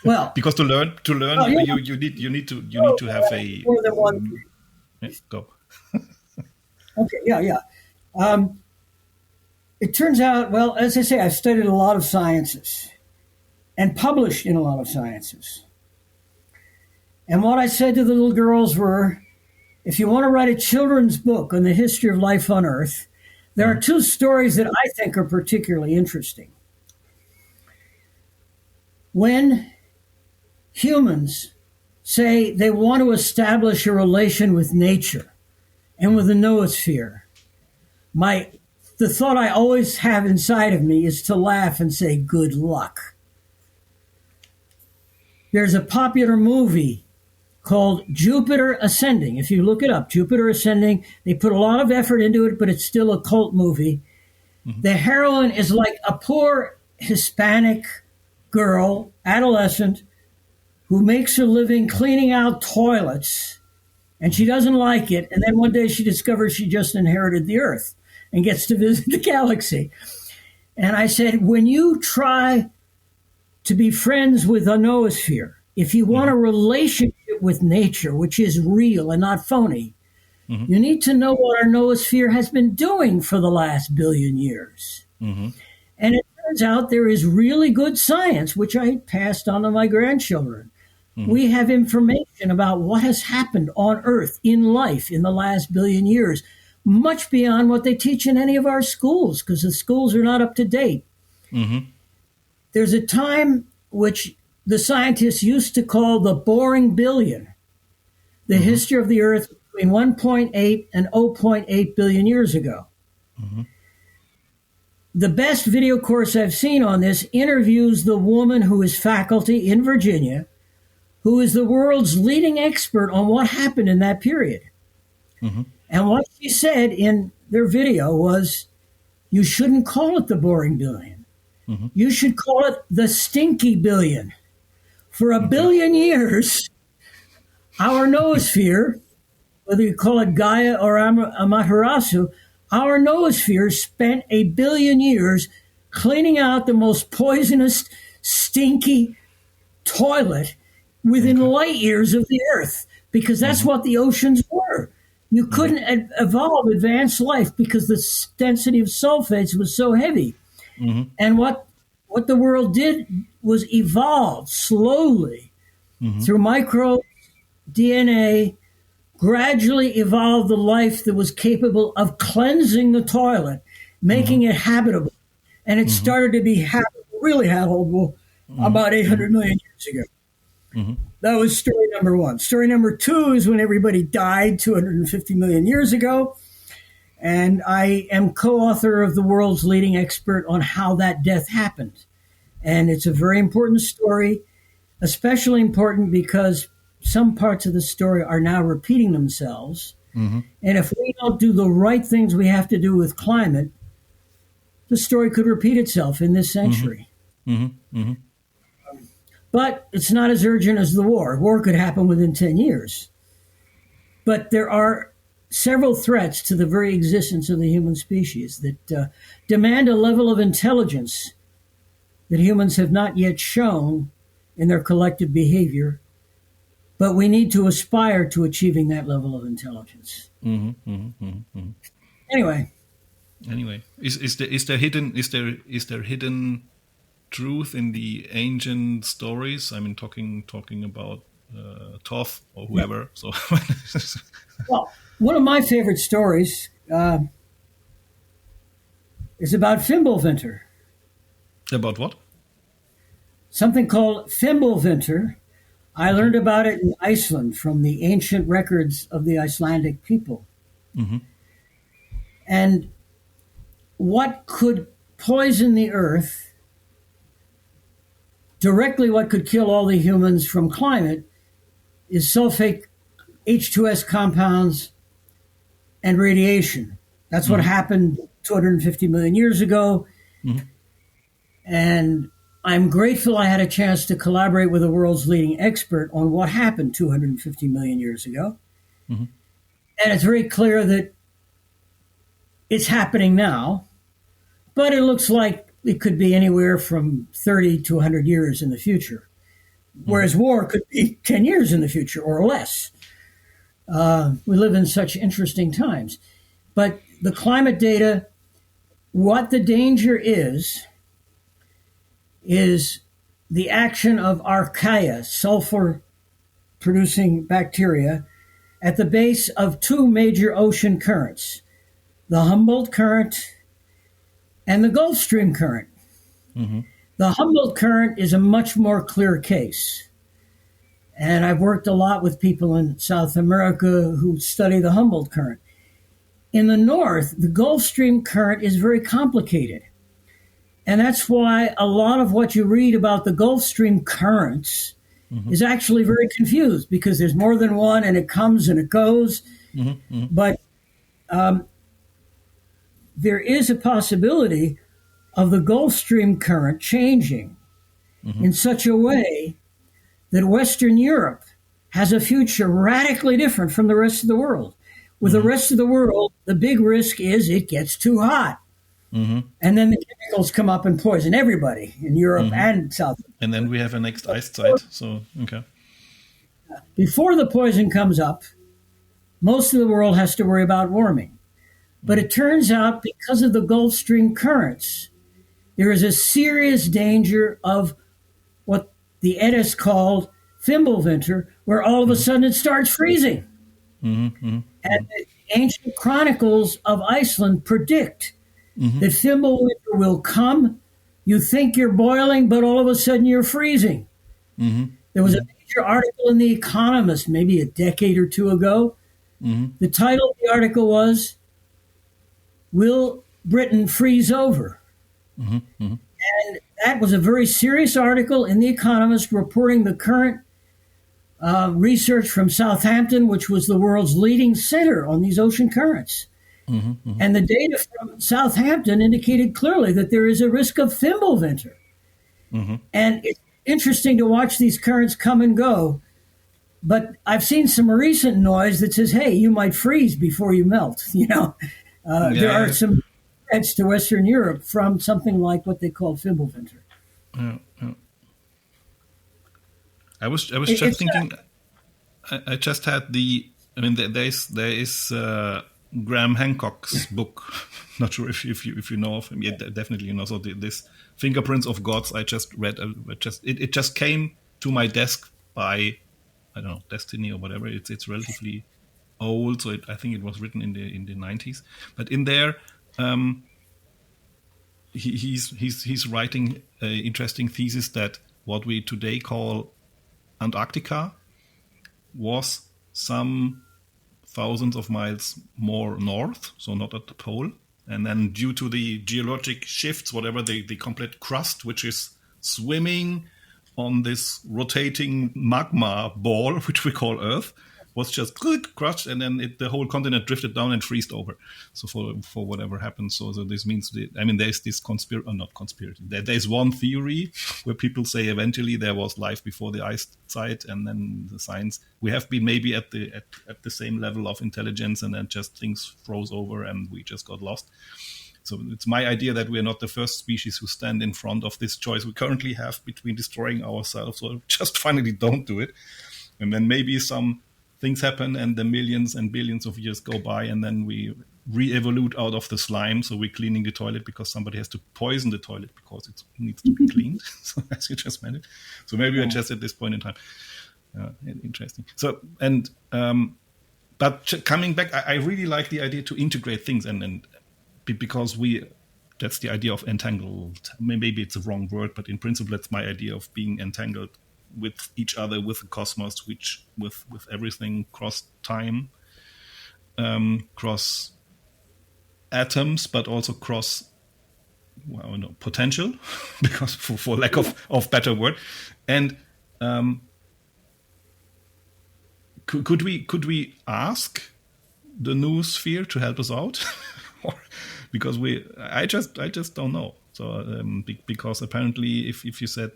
well, because to learn, you need to have a more than one. Go. Okay, it turns out, well, as I say, I've studied a lot of sciences and published in a lot of sciences. And what I said to the little girls were, if you want to write a children's book on the history of life on Earth, there are two stories that I think are particularly interesting. When humans say they want to establish a relation with nature and with the noosphere, my the thought I always have inside of me is to laugh and say, good luck. There's a popular movie called Jupiter Ascending. If you look it up, Jupiter Ascending, they put a lot of effort into it, but it's still a cult movie. Mm-hmm. The heroine is like a poor Hispanic girl, adolescent, who makes her living cleaning out toilets, and she doesn't like it. And then one day she discovers she just inherited the Earth and gets to visit the galaxy. And I said, when you try to be friends with a noosphere, if you want a relationship with nature, which is real and not phony, you need to know what our noosphere has been doing for the last billion years. And it turns out there is really good science, which I passed on to my grandchildren. We have information about what has happened on Earth in life in the last billion years, much beyond what they teach in any of our schools, because the schools are not up to date. There's a time which the scientists used to call the boring billion, the history of the Earth between 1.8 and 0.8 billion years ago. The best video course I've seen on this interviews the woman who is faculty in Virginia, who is the world's leading expert on what happened in that period. And what she said in their video was, you shouldn't call it the boring billion. You should call it the stinky billion. For a billion years, our noosphere, whether you call it Gaia or Amaterasu, our noosphere spent a billion years cleaning out the most poisonous, stinky toilet within light years of the Earth, because that's what the oceans were. You couldn't evolve advanced life because the density of sulfates was so heavy. And what the world did was evolve slowly through microbes, DNA, gradually evolved the life that was capable of cleansing the toilet, making it habitable. And it started to be really habitable about 800 million years ago. That was story number one. Story number two is when everybody died 250 million years ago. And I am co-author of the world's leading expert on how that death happened. And it's a very important story, especially important because some parts of the story are now repeating themselves. And if we don't do the right things we have to do with climate, the story could repeat itself in this century. But it's not as urgent as the war. War could happen within 10 years. But there are several threats to the very existence of the human species that demand a level of intelligence that humans have not yet shown in their collective behavior, but we need to aspire to achieving that level of intelligence. Anyway, is there hidden truth in the ancient stories? I mean, talking about Thoth or whoever. So, well, one of my favorite stories is about Fimbulvinter. About what? Something called Fimbulvinter. I learned about it in Iceland from the ancient records of the Icelandic people. And what could poison the earth, directly what could kill all the humans from climate, is sulfate H2S compounds and radiation. That's what happened 250 million years ago. And I'm grateful I had a chance to collaborate with the world's leading expert on what happened 250 million years ago. And it's very clear that it's happening now, but it looks like it could be anywhere from 30 to 100 years in the future, whereas war could be 10 years in the future or less. We live in such interesting times. But the climate data, what the danger is the action of archaea, sulfur-producing bacteria, at the base of two major ocean currents, the Humboldt Current and the Gulf Stream Current. The Humboldt Current is a much more clear case. And I've worked a lot with people in South America who study the Humboldt Current. In the north, the Gulf Stream current is very complicated. And that's why a lot of what you read about the Gulf Stream currents is actually very confused, because there's more than one and it comes and it goes. But there is a possibility of the Gulf Stream current changing in such a way that Western Europe has a future radically different from the rest of the world. With the rest of the world, the big risk is it gets too hot. And then the chemicals come up and poison everybody in Europe and South America. And then we have a next ice tide. So, okay. Before the poison comes up, most of the world has to worry about warming. But it turns out, because of the Gulf Stream currents, there is a serious danger of what the Eddas called Fimbulwinter, where all of a sudden it starts freezing. And the ancient chronicles of Iceland predict that Fimbulwinter will come. You think you're boiling, but all of a sudden you're freezing. There was a major article in The Economist maybe a decade or two ago. The title of the article was, "Will Britain Freeze Over?" And that was a very serious article in The Economist reporting the current research from Southampton, which was the world's leading center on these ocean currents. And the data from Southampton indicated clearly that there is a risk of Fimbulwinter. And it's interesting to watch these currents come and go. But I've seen some recent noise that says, hey, you might freeze before you melt. There are some threats to Western Europe from something like what they call Fimbulwinter. I was just thinking. I just had there is Graham Hancock's book. Not sure if you know of him. Yeah, definitely you know. So this Fingerprints of Gods. I just read. It just came to my desk by, I don't know, Destiny or whatever. It's relatively old, so I think it was written in the 90s. But in there, he's writing an interesting thesis that what we today call Antarctica was some thousands of miles more north, so not at the pole. And then due to the geologic shifts, whatever, the complete crust, which is swimming on this rotating magma ball, which we call Earth, was just crushed, and then the whole continent drifted down and freezed over. So for whatever happened, so this means there's this not conspiracy. There's one theory where people say eventually there was life before the ice tide, and then the science we have been maybe at the same level of intelligence, and then just things froze over and we just got lost. So it's my idea that we're not the first species who stand in front of this choice we currently have between destroying ourselves or just finally don't do it, and then maybe some things happen and the millions and billions of years go by, and then we re-evolute out of the slime. So we're cleaning the toilet because somebody has to poison the toilet because it needs to be cleaned. So as you just mentioned. So maybe we're just at this point in time. Interesting. So, and, but coming back, I really like the idea to integrate things and because that's the idea of entangled. Maybe it's a wrong word, but in principle, that's my idea of being entangled with each other, with the cosmos, which with everything cross time, cross atoms, but also cross potential, because for lack of better word. And could we ask the noosphere to help us out? Because I just don't know. So because apparently if you said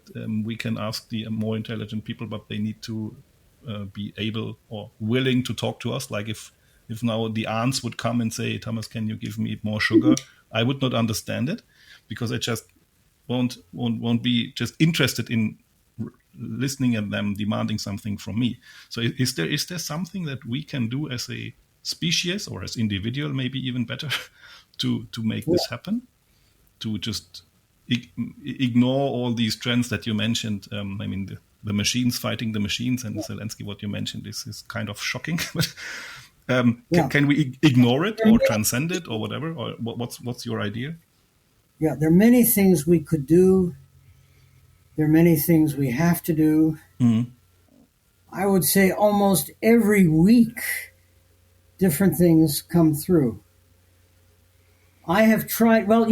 we can ask the more intelligent people, but they need to be able or willing to talk to us. Like if now the ants would come and say, Thomas, can you give me more sugar? I would not understand it, because I just won't be just interested in listening at them demanding something from me. So is there something that we can do as a species or as individual, maybe even better, to make this happen? To just ignore all these trends that you mentioned. The machines fighting the machines, and Zelensky, what you mentioned is kind of shocking. Can we ignore it or transcend it or whatever? Or what's your idea? Yeah, there are many things we could do. There are many things we have to do. I would say almost every week, different things come through. I have tried, well,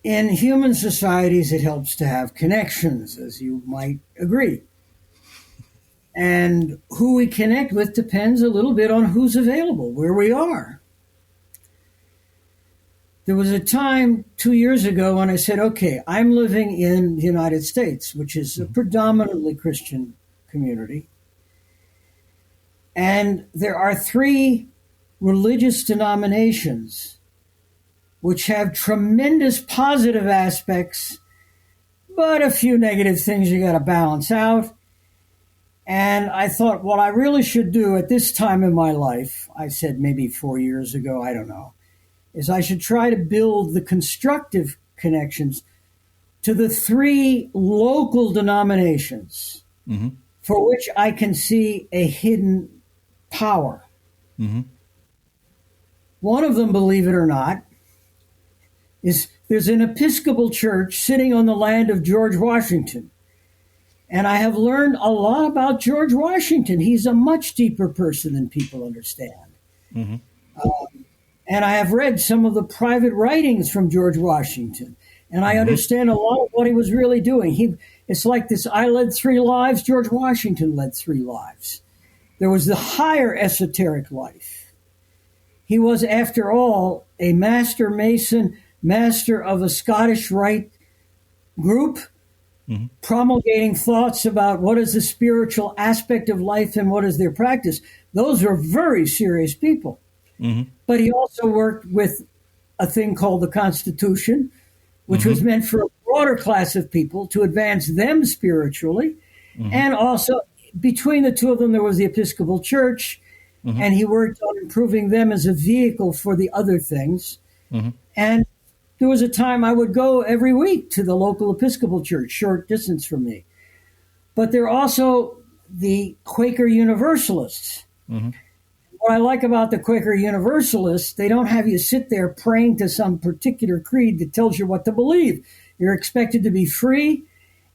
in human societies, it helps to have connections, as you might agree. And who we connect with depends a little bit on who's available, where we are. There was a time 2 years ago when I said, okay, I'm living in the United States, which is a predominantly Christian community. And there are 3 religious denominations which have tremendous positive aspects, but a few negative things you got to balance out. And I thought, what I really should do at this time in my life, I said maybe 4 years ago, I don't know, is I should try to build the constructive connections to the 3 local denominations for which I can see a hidden power. One of them, believe it or not, is there's an Episcopal church sitting on the land of George Washington. And I have learned a lot about George Washington. He's a much deeper person than people understand. And I have read some of the private writings from George Washington. And I understand a lot of what he was really doing. It's like this, I led 3 lives, George Washington led 3 lives. There was the higher esoteric life. He was, after all, a master mason, master of a Scottish Rite group, promulgating thoughts about what is the spiritual aspect of life and what is their practice. Those are very serious people. But he also worked with a thing called the Constitution, which was meant for a broader class of people to advance them spiritually. And also, between the 2 of them, there was the Episcopal Church, and he worked on improving them as a vehicle for the other things. And there was a time I would go every week to the local Episcopal Church, short distance from me. But there are also the Quaker Universalists. What I like about the Quaker Universalists, they don't have you sit there praying to some particular creed that tells you what to believe. You're expected to be free,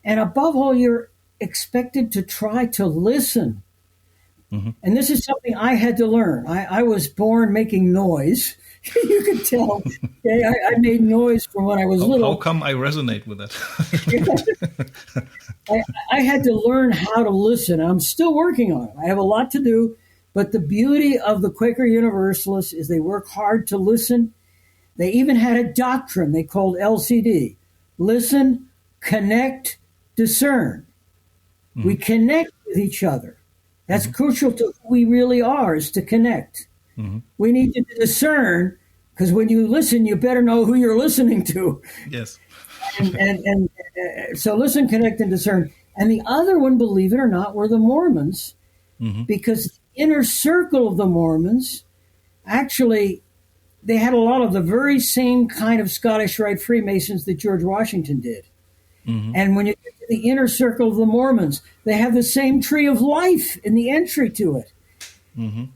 and above all, you're expected to try to listen. And this is something I had to learn. I was born making noise. You could tell. Okay? I made noise from when I was little. How come I resonate with that? I had to learn how to listen. I'm still working on it. I have a lot to do. But the beauty of the Quaker Universalists is they work hard to listen. They even had a doctrine they called LCD. Listen, connect, discern. We connect with each other. That's crucial to who we really are, is to connect. We need to discern, because when you listen, you better know who you're listening to. Yes. and so listen, connect, and discern. And the other one, believe it or not, were the Mormons, because the inner circle of the Mormons, actually, they had a lot of the very same kind of Scottish Rite Freemasons that George Washington did. And when you get to the inner circle of the Mormons, they have the same tree of life in the entry to it.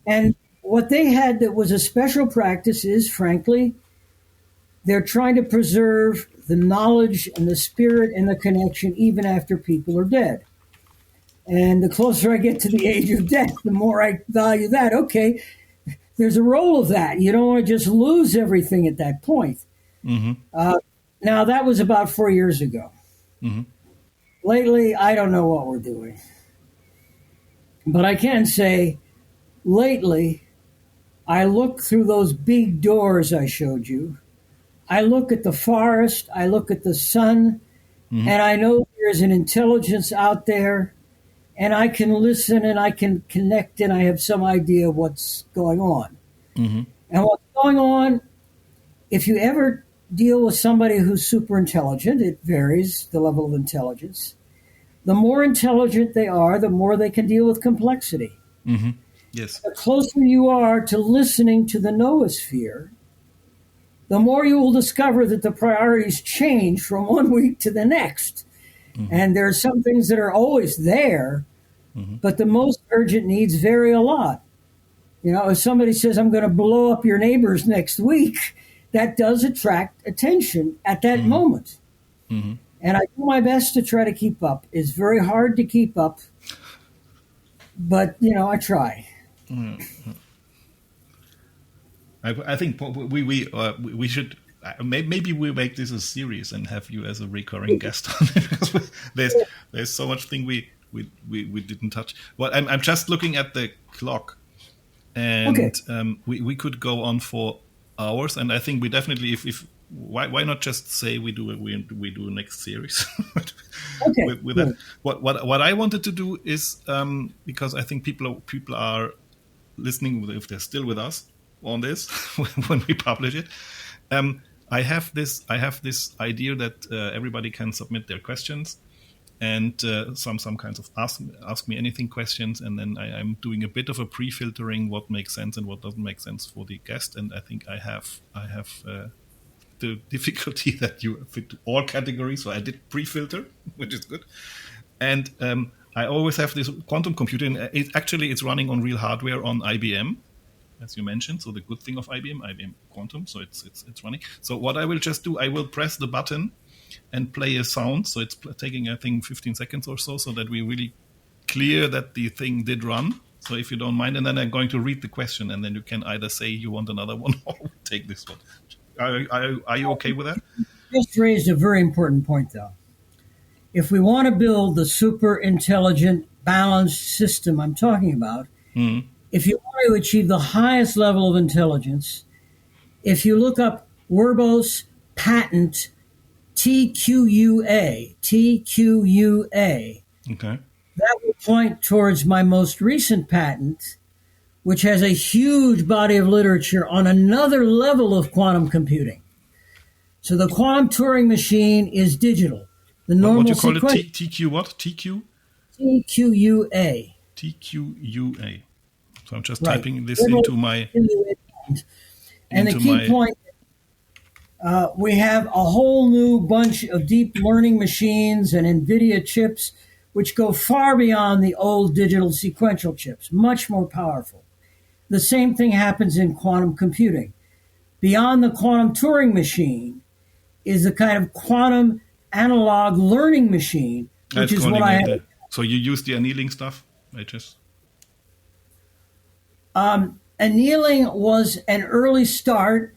And what they had that was a special practice is, frankly, they're trying to preserve the knowledge and the spirit and the connection even after people are dead. And the closer I get to the age of death, the more I value that. Okay, there's a role of that. You don't want to just lose everything at that point. Now, that was about 4 years ago. Lately, I don't know what we're doing. But I can say, lately, I look through those big doors I showed you. I look at the forest, I look at the sun, and I know there's an intelligence out there, and I can listen and I can connect, and I have some idea of what's going on. And what's going on, if you ever deal with somebody who's super intelligent, it varies the level of intelligence. The more intelligent they are, the more they can deal with complexity. Yes. The closer you are to listening to the noosphere, the more you will discover that the priorities change from one week to the next. And there are some things that are always there, but the most urgent needs vary a lot. You know, if somebody says, I'm going to blow up your neighbors next week, that does attract attention at that moment. And I do my best to try to keep up. It's very hard to keep up, but, you know, I try. I think we should maybe we make this a series and have you as a recurring guest on it, because there's so much thing we didn't touch. Well, I'm just looking at the clock, and we could go on for hours, and I think we definitely if why not just say we do a next series with that. What I wanted to do is because I think people are listening, if they're still with us on this when we publish it. I have this idea that everybody can submit their questions, and some kinds of ask me anything questions, and then I'm doing a bit of a pre-filtering what makes sense and what doesn't make sense for the guest. And I think I have the difficulty that you fit all categories, so I did pre-filter, which is good. And I always have this quantum computing. It's running on real hardware on IBM, as you mentioned. So the good thing of IBM Quantum, so it's running. So what I will just do, I will press the button and play a sound. So it's taking, I think, 15 seconds or so that we really clear that the thing did run. So if you don't mind, and then I'm going to read the question, and then you can either say you want another one or take this one. Are you okay with that? You just raised a very important point, though. If we want to build the super intelligent, balanced system I'm talking about, if you want to achieve the highest level of intelligence, if you look up Werbos patent TQUA, okay, that will point towards my most recent patent, which has a huge body of literature on another level of quantum computing. So the quantum Turing machine is digital. The normal what you call it? TQ what? TQ? TQUA. TQUA. So I'm just typing this into my... And the key point, we have a whole new bunch of deep learning machines and NVIDIA chips, which go far beyond the old digital sequential chips, much more powerful. The same thing happens in quantum computing. Beyond the quantum Turing machine is the kind of quantum analog learning machine, which is what I have. So you use the annealing stuff? Annealing was an early start.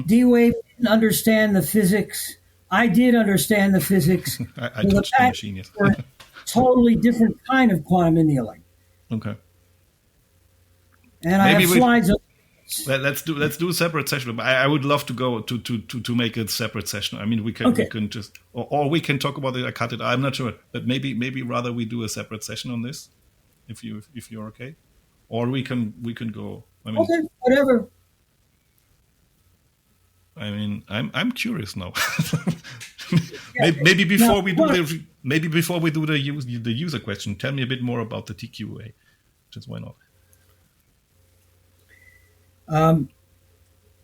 D-Wave didn't understand the physics. I did understand the physics. I touched the machine, yes. For a totally different kind of quantum annealing. Okay. And I have slides of... Let's do a separate session. I would love to go to make a separate session. I mean, we can just or we can talk about it. I cut it. I'm not sure, but maybe rather we do a separate session on this, if you're okay, or we can go. I mean, okay, whatever. I mean, I'm curious now. maybe before we do the user question, tell me a bit more about the TQA. Just why not?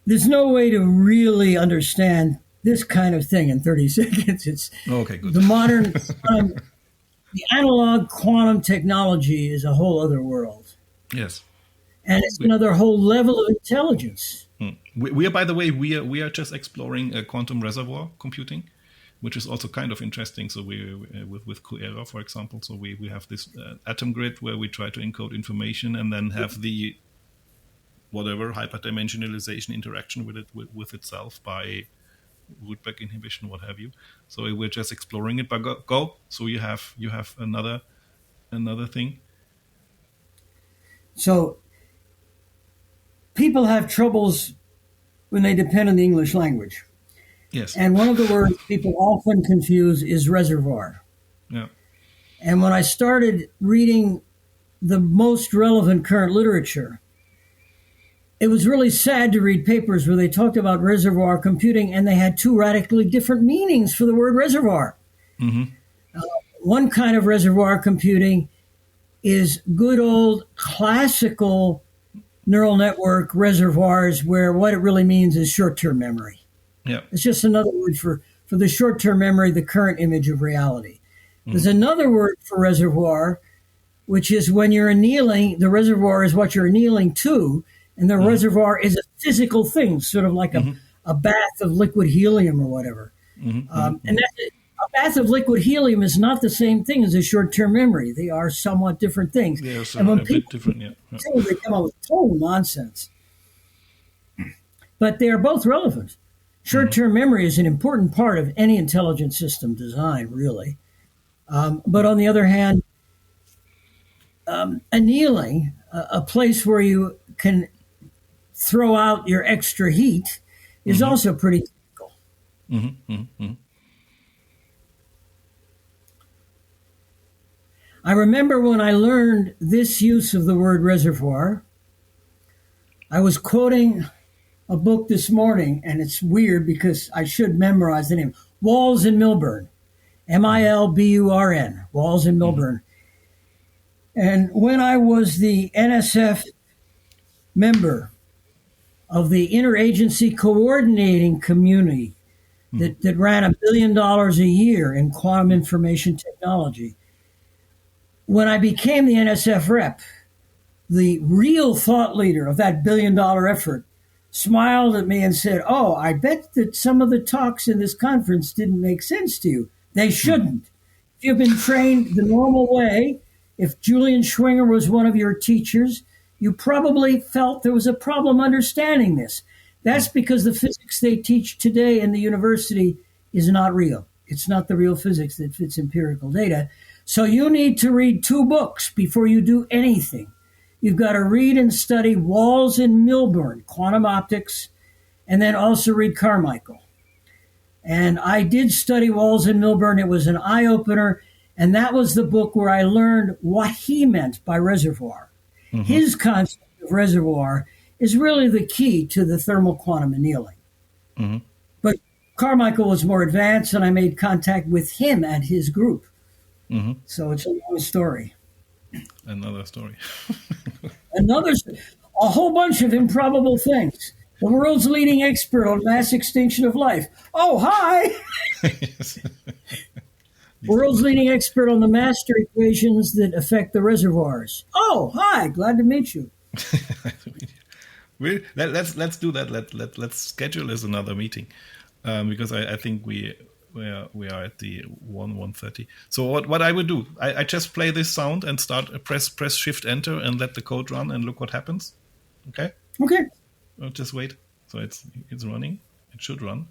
There's no way to really understand this kind of thing in 30 seconds. It's okay, good. The modern, the analog quantum technology is a whole other world. Yes. And it's another whole level of intelligence. We are, by the way, we are just exploring quantum reservoir computing, which is also kind of interesting. So we with Coera, for example, so we have this atom grid where we try to encode information and then have the whatever hyperdimensionalization interaction with itself by rootback inhibition, what have you. So we're just exploring it. But go. So you have another thing. So people have troubles when they depend on the English language. Yes. And one of the words people often confuse is reservoir. Yeah. And when I started reading the most relevant current literature, it was really sad to read papers where they talked about reservoir computing and they had two radically different meanings for the word reservoir. One kind of reservoir computing is good old classical neural network reservoirs where what it really means is short-term memory. Yeah. It's just another word for the short-term memory, the current image of reality. There's another word for reservoir, which is when you're annealing, the reservoir is what you're annealing to, and the reservoir is a physical thing, sort of like a bath of liquid helium or whatever. And a bath of liquid helium is not the same thing as a short-term memory. They are somewhat different things. Yeah, so and when a people bit different, yeah. they come up with total nonsense. but they are both relevant. Short-term memory is an important part of any intelligent system design, really. But on the other hand, annealing, a place where you can throw out your extra heat, is also pretty typical. I remember when I learned this use of the word reservoir, I was quoting a book this morning, and it's weird because I should memorize the name. Walls in Milburn, Milburn, Walls in Milburn. And when I was the NSF member of the interagency coordinating community that ran $1 billion a year in quantum information technology, when I became the NSF rep, the real thought leader of that $1 billion effort smiled at me and said, "Oh, I bet that some of the talks in this conference didn't make sense to you. They shouldn't. If you've been trained the normal way, if Julian Schwinger was one of your teachers, you probably felt there was a problem understanding this. That's because the physics they teach today in the university is not real. It's not the real physics that fits empirical data. So you need to read 2 books before you do anything. You've got to read and study Walls in Milburn, Quantum Optics, and then also read Carmichael." And I did study Walls in Milburn. It was an eye-opener, and that was the book where I learned what he meant by reservoir. His concept of reservoir is really the key to the thermal quantum annealing. But Carmichael was more advanced, and I made contact with him and his group. So it's a long story. Another story. A whole bunch of improbable things. The world's leading expert on mass extinction of life. Oh, hi! World's leading expert on the master equations that affect the reservoirs. Oh, hi! Glad to meet you. Let's do that. Let's schedule as another meeting, because I think we are at the 1:30. So what I would do, I just play this sound and start press Shift Enter and let the code run and look what happens. Okay. Okay. I'll just wait. So it's running. It should run.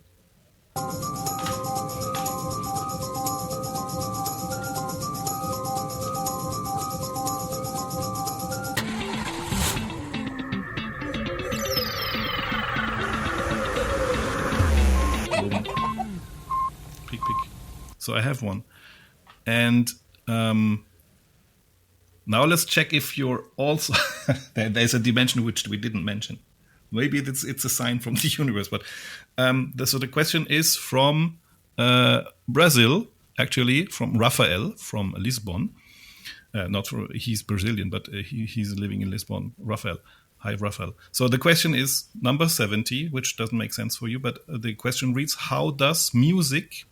Peek. So I have one. And now let's check if you're also... There's a dimension which we didn't mention. Maybe it's a sign from the universe. But so the question is from Brazil, actually, from Rafael, from Lisbon. He's Brazilian, but he's living in Lisbon. Rafael. Hi, Rafael. So the question is number 70, which doesn't make sense for you, but the question reads, how does music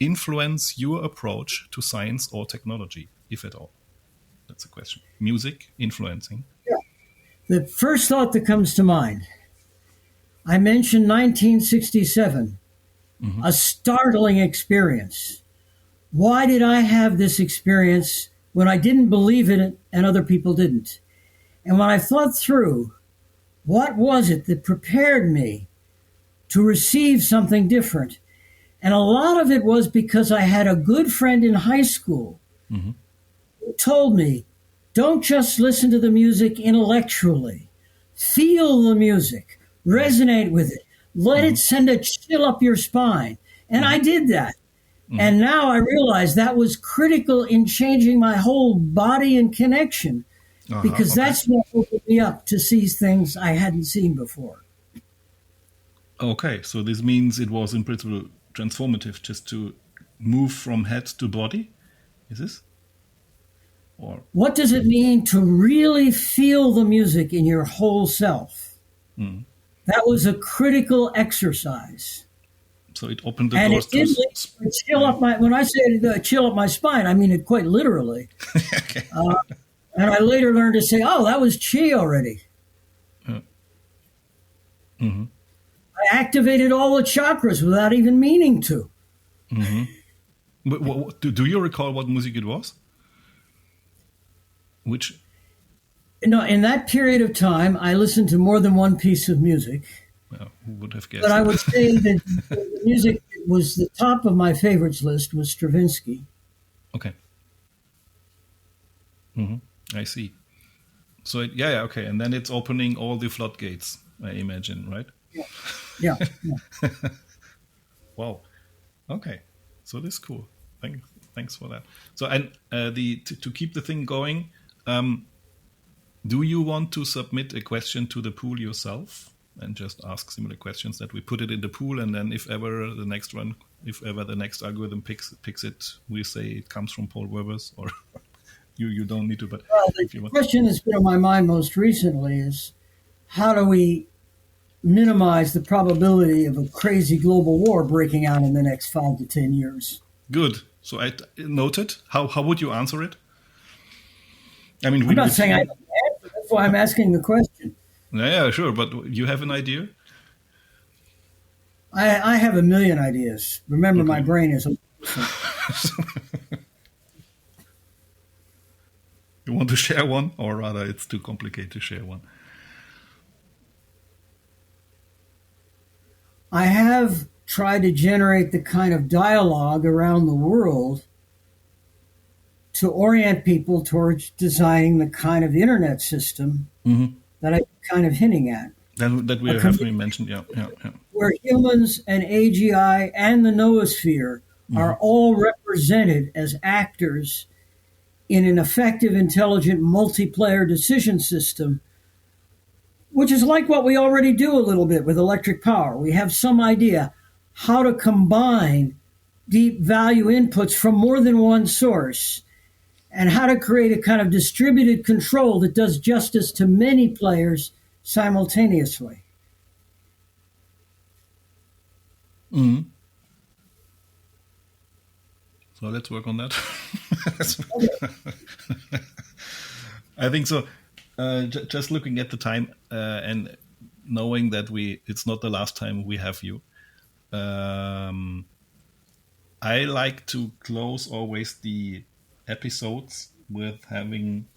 influence your approach to science or technology, if at all? That's the question. Music influencing. Yeah. The first thought that comes to mind, I mentioned 1967, a startling experience. Why did I have this experience when I didn't believe in it and other people didn't? And when I thought through, what was it that prepared me to receive something different? And a lot of it was because I had a good friend in high school who told me, don't just listen to the music intellectually. Feel the music. Resonate with it. Let it send a chill up your spine. And I did that. And now I realize that was critical in changing my whole body and connection. Because that's what opened me up to see things I hadn't seen before. Okay, so this means it was in principle transformative just to move from head to body? Is this? Or what does it mean to really feel the music in your whole self? That was a critical exercise. So it opened the and doors it did to chill up my. When I say chill up my spine, I mean it quite literally. Okay. And I later learned to say, "Oh, that was chi already." I activated all the chakras without even meaning to. But do you recall what music it was? Which? No, in that period of time, I listened to more than one piece of music. Who would have guessed? But I would say that the music was the top of my favorites list was Stravinsky. Okay. I see. So okay, and then it's opening all the floodgates, I imagine, right? Yeah. Wow. Okay. So this is cool. Thanks for that. So and to keep the thing going, do you want to submit a question to the pool yourself and just ask similar questions that we put it in the pool, and then if ever the next algorithm picks it, we say it comes from Paul Werbos, or you don't need to. But if you want. The question that's been on my mind most recently is how do we minimize the probability of a crazy global war breaking out in the next 5 to 10 years? Good. So I noted. How would you answer it? I mean, I'm not saying I don't answer. That's why I'm asking the question. Yeah, sure. But you have an idea? I have a million ideas. Remember, my brain is. You want to share one, or rather, it's too complicated to share one? I have tried to generate the kind of dialogue around the world to orient people towards designing the kind of internet system that I'm kind of hinting at. That we have mentioned, yeah. Where humans and AGI and the noosphere are all represented as actors in an effective, intelligent, multiplayer decision system, which is like what we already do a little bit with electric power. We have some idea how to combine deep value inputs from more than one source and how to create a kind of distributed control that does justice to many players simultaneously. So let's work on that. I think so. Just looking at the time and knowing that it's not the last time we have you. I like to close always the episodes with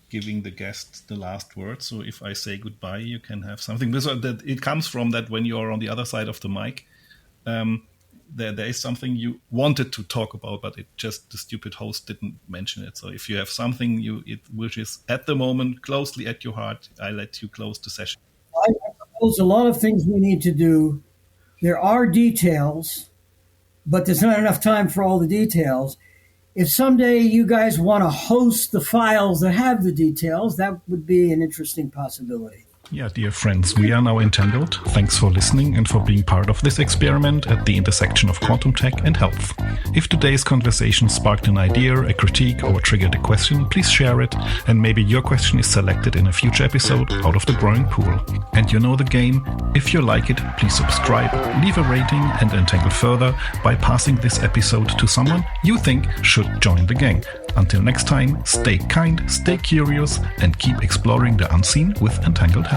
giving the guest the last word. So if I say goodbye, you can have something. That it comes from that when you are on the other side of the mic, there is something you wanted to talk about, but the stupid host didn't mention it. So if you have something which is at the moment closely at your heart, I let you close the session. I propose a lot of things we need to do. There are details, but there's not enough time for all the details. If someday you guys want to host the files that have the details, that would be an interesting possibility. Yeah, dear friends, we are now entangled. Thanks for listening and for being part of this experiment at the intersection of quantum tech and health. If today's conversation sparked an idea, a critique, or triggered a question, please share it, and maybe your question is selected in a future episode out of the growing pool. And you know the game. If you like it, please subscribe, leave a rating, and entangle further by passing this episode to someone you think should join the gang. Until next time, stay kind, stay curious, and keep exploring the unseen with Entangled Health.